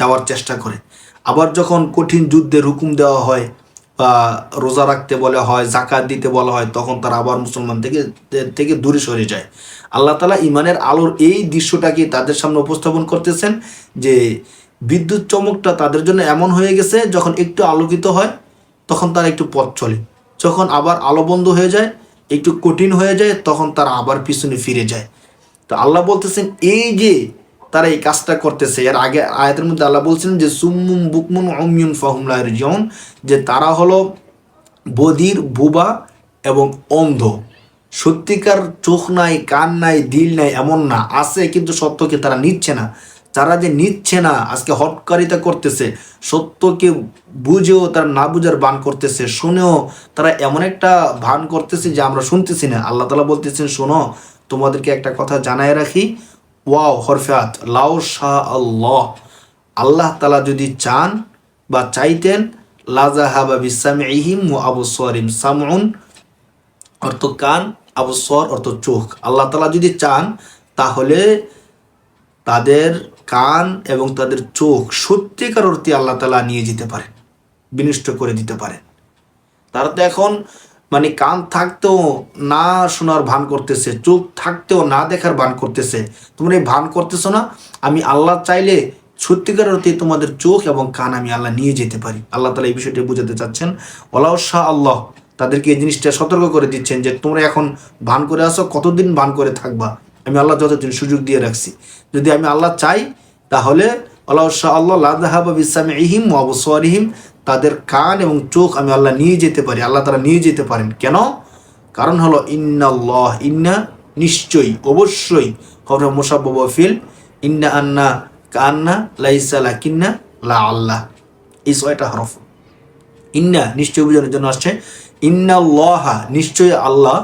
যাওয়ার চেষ্টা করে। আবার যখন কঠিন যুদ্ধের হুকুম দেওয়া হয় বা রোজা রাখতে বলা হয়, জাকাত দিতে বলা হয়, তখন তারা আবার মুসলমান থেকে দূরে সরে যায়। আল্লাহ তাআলা ইমানের আলোর এই দৃশ্যটাকে তাদের সামনে উপস্থাপন করতেছেন যে বিদ্যুৎ চমকটা তাদের জন্য এমন হয়ে গেছে, যখন একটু আলোকিত হয় তখন তারা একটু পথ চলে, যখন আবার আলো বন্ধ হয়ে যায়, একটু কঠিন হয়ে যায়, তখন তারা আবার পিছনে ফিরে যায়। তো আল্লাহ বলতেছেন এই যে তারা এই কাজটা করতেছে, এর আগে আয়াতের মধ্যে আল্লাহ বলছিলেন যে সুম্মুম বুকমুন উমিয়ুন ফাহুম লা ইয়ারজিউন, যে তারা হলো বধির, বোবা এবং অন্ধ। সত্যিকার চোখ নাই, কান নাই, দিল নাই এমন না, আছে কিন্তু সত্যকে তারা নিচ্ছে না। যারা যে নিচ্ছে না, আজকে হটকারিতা করতেছে, সত্যকে বুঝেও তারা না বুঝার ভান করতেছে, শুনেও তারা এমন একটা ভান করতেছে যে আমরা শুনতেছি না। আল্লাহ তাআলা বলতেছেন শোনো, তোমাদেরকে একটা কথা জানায় রাখি, ওয়াও হরফাত লাউ শাহ আল্লাহ, আল্লাহ তাআলা যদি চান বা চাইতেন, লাযাহাবা বিসামিহিম ওয়া আবসারিহিম, সামউন অর্থ কান, আবসার অর্থ চোখ। আল্লাহ তাআলা যদি চান তাহলে তাদের কান এবং তাদের চোখ সত্যিকার অর্থে আল্লাহ তাআলা নিয়ে যেতে পারেন, বিনষ্ট করে দিতে পারেন। তারা তো এখন মানে কান থাকতেও না শোনার ভান করতেছে, চোখ থাকতেও না দেখার ভান করতেছে। তোমরা এই ভান করতেছো না, আমি আল্লাহ চাইলে সত্যিকার অর্থে তোমাদের চোখ এবং কান আমি আল্লাহ নিয়ে যেতে পারি। আল্লাহ তাআলা এই বিষয়টি বোঝাতে চাচ্ছেন। ওয়ালাউ শাহ আল্লাহ, তাদেরকে এই জিনিসটা সতর্ক করে দিচ্ছেন যে তোমরা এখন ভান করে আসো, কতদিন ভান করে থাকবা, আমি আল্লাহ যতদিন সুযোগ দিয়ে রাখছি। যদি আমি আল্লাহ চাই তাহলে ওয়ালাউ শাহ আল্লাহ লাযাহাবা বিসামিহিম ওয়া আবসারিহিম, তাদের কান এবং চোখ আমি আল্লাহ নিয়ে যেতে পারি, আল্লাহ তারা নিয়ে যেতে পারেন। কেন? কারণ হলো ইন্নাল্লাহ, ইন্না নিশ্চয়ই, অবশ্যই, হবে মুসাব্বাব ফিল, ইন্না আন্না কান্না, লাইসা লাকিন্না, লা আল্লাহ, এই ছয়টা হরফ ইন্না নিশ্চয় বোঝানোর জন্য আসছে। ইন্নাল্লাহা নিশ্চয় আল্লাহ,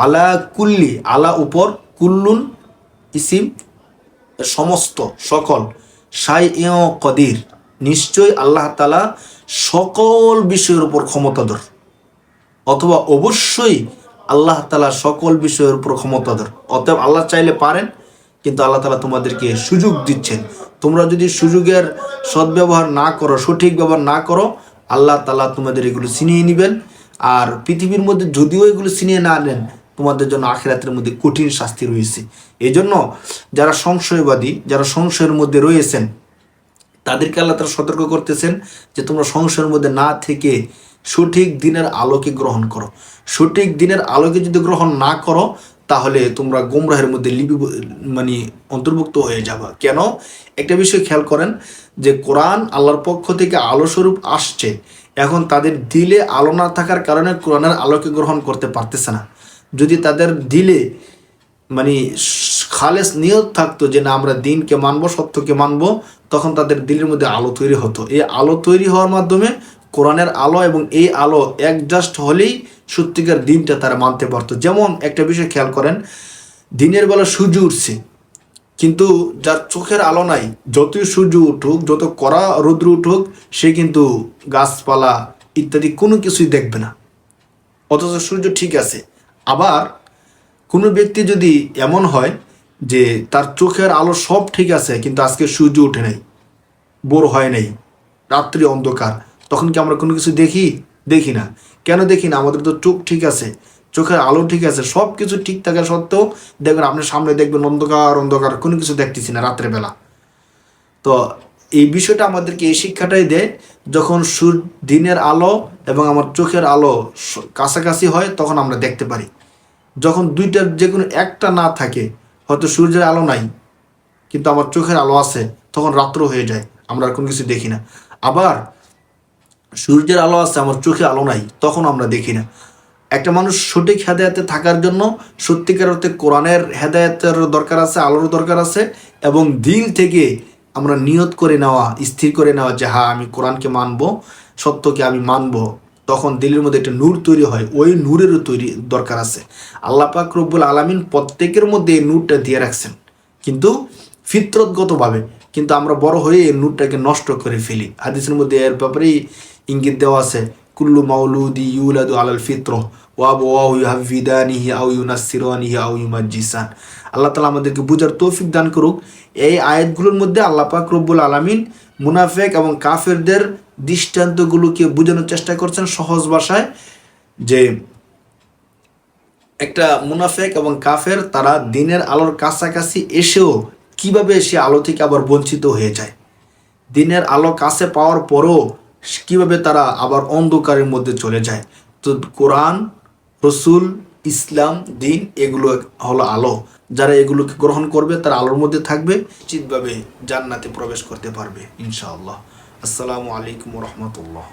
আলা কুল্লি আলা উপর, কুল্লুন ইসিম সমস্ত সকল, শাইইন কদির নিশ্চয় আল্লাহ তাআলা সকল বিষয়ের উপর ক্ষমতাধর, অথবা অবশ্যই আল্লাহ তাআলা সকল বিষয়ের উপর ক্ষমতাধর। অতএব আল্লাহ চাইলে পারেন, কিন্তু আল্লাহ তাআলা তোমাদেরকে সুযোগ দিচ্ছেন। তোমরা যদি সুযোগের সদ্ব্যবহার না করো, সঠিক ব্যবহার না করো, আল্লাহ তাআলা তোমাদের এগুলো ছিনিয়ে নেবেন। আর পৃথিবীর মধ্যে যদিও এগুলো ছিনিয়ে না নেন, তোমাদের জন্য আখিরাতের মধ্যে কঠিন শাস্তি রয়েছে। এই জন্য যারা সংশয়বাদী, যারা সংশয়ের মধ্যে রয়েছেন, তাদেরকে আল্লাহ তাআলা সতর্ক করতেছেন যে তোমরা সংশয়ের মধ্যে না থেকে সঠিক দিনের আলোকে গ্রহণ করো। সঠিক দিনের আলোকে যদি গ্রহণ না করো, তাহলে তোমরা গোমরাহের মধ্যে মানে অন্তর্ভুক্ত হয়ে যাবা। কেন? একটা বিষয় খেয়াল করেন যে কোরআন আল্লাহর পক্ষ থেকে আলো স্বরূপ আসছে, এখন তাদের দিলে আলো না থাকার কারণে কোরআনের আলোকে গ্রহণ করতে পারতেছে না। যদি তাদের দিলে মানে খালেস নিয়ত থাকতো যে না আমরা দিনকে মানবো, সত্যকে মানবো, তখন তাদের দিলের মধ্যে আলো তৈরি হতো। এই আলো তৈরি হওয়ার মাধ্যমে কোরআনের আলো এবং এই আলো অ্যাডজাস্ট হলেই সত্যিকার দিনটা তারা মানতে পারতো। যেমন একটা বিষয় খেয়াল করেন, দিনের বেলা সূর্য উঠছে, কিন্তু যার চোখের আলো নাই, যতই সূর্য উঠুক, যত কড়া রৌদ্র উঠুক, সে কিন্তু গাছপালা ইত্যাদি কোনো কিছুই দেখবে না, অথচ সূর্য ঠিক আছে। আবার কোনো ব্যক্তি যদি এমন হয় যে তার চোখের আলো সব ঠিক আছে, কিন্তু আজকে সূর্য উঠে নাই, ভোর হয় নাই, রাত্রি অন্ধকার, তখন কি আমরা কোনো কিছু দেখি না? কেন দেখি না? আমাদের তো চোখ ঠিক আছে, চোখের আলো ঠিক আছে, সব কিছু ঠিক থাকা সত্ত্বেও দেখবেন আপনার সামনে দেখবেন অন্ধকার অন্ধকার, কোনো কিছু দেখতেছি না রাত্রেবেলা। তো এই বিষয়টা আমাদেরকে এই শিক্ষাটাই দেয়, যখন দিনের আলো এবং আমার চোখের আলো কাছাকাছি হয় তখন আমরা দেখতে পারি। যখন দুইটার যে কোনো একটা না থাকে, হয়তো সূর্যের আলো নাই কিন্তু আমার চোখের আলো আছে, তখন রাত্র হয়ে যায়, আমরা আর কোনো কিছু দেখি না। আবার সূর্যের আলো আছে, আমার চোখে আলো নাই, তখন আমরা দেখি না। একটা মানুষ সঠিক হেদায়েতে থাকার জন্য সত্যিকার অর্থে কোরআনের হেদায়েতের দরকার আছে, আলোর দরকার আছে, এবং দিল থেকে আমরা নিয়ত করে নেওয়া, স্থির করে নেওয়া যে হ্যাঁ আমি কোরআনকে মানবো, সত্যকে আমি মানবো। তখন দিলের মধ্যে একটা নূর তৈরি হয়, ওই নূরেরও তৈরি দরকার আছে। আল্লাহ পাক রব্বুল আলামিন প্রত্যেকের মধ্যে এই নূরটা দিয়ে রাখছেন, কিন্তু ফিতরতগতভাবে। কিন্তু আমরা বড় হয়ে এই নূরটাকে নষ্ট করে ফেলি। হাদিসের মধ্যে এর ব্যাপারেই ইঙ্গিত দেওয়া আছে, কুল্লু মাউলুদি ইউলাদু আলাল ফিত্র ওয়া আবওয়াহু ইউহাফিদানিহি আও ইউনাসসিরানিহি আও ইউমাজ্জিসান। আল্লাহ তাআলা আমাদেরকে বুঝার তৌফিক দান করুক। এই আয়াতগুলোর মধ্যে আল্লাহ পাক রব্বুল আলামিন মুনাফিক এবং কাফেরদের দৃষ্টান্তগুলোকে বোঝানোর চেষ্টা করছেন সহজ ভাষায়, যে একটা মুনাফিক এবং কাফের তারা দিনের আলোর কাছাকাছি এসেও কিভাবে সে আলো থেকে আবার বঞ্চিত হয়ে যায়, দিনের আলো কাছে পাওয়ার পরও কিভাবে তারা আবার অন্ধকারের মধ্যে চলে যায়। তো কোরআন, রসুল, ইসলাম, দিন এগুলো হলো আলো। যারা এগুলোকে গ্রহণ করবে তারা আলোর মধ্যে থাকবে, নিশ্চিতভাবে জান্নাতে প্রবেশ করতে পারবে ইনশাআল্লাহ। আসসালামু আলাইকুম ওয়া রাহমাতুল্লাহ।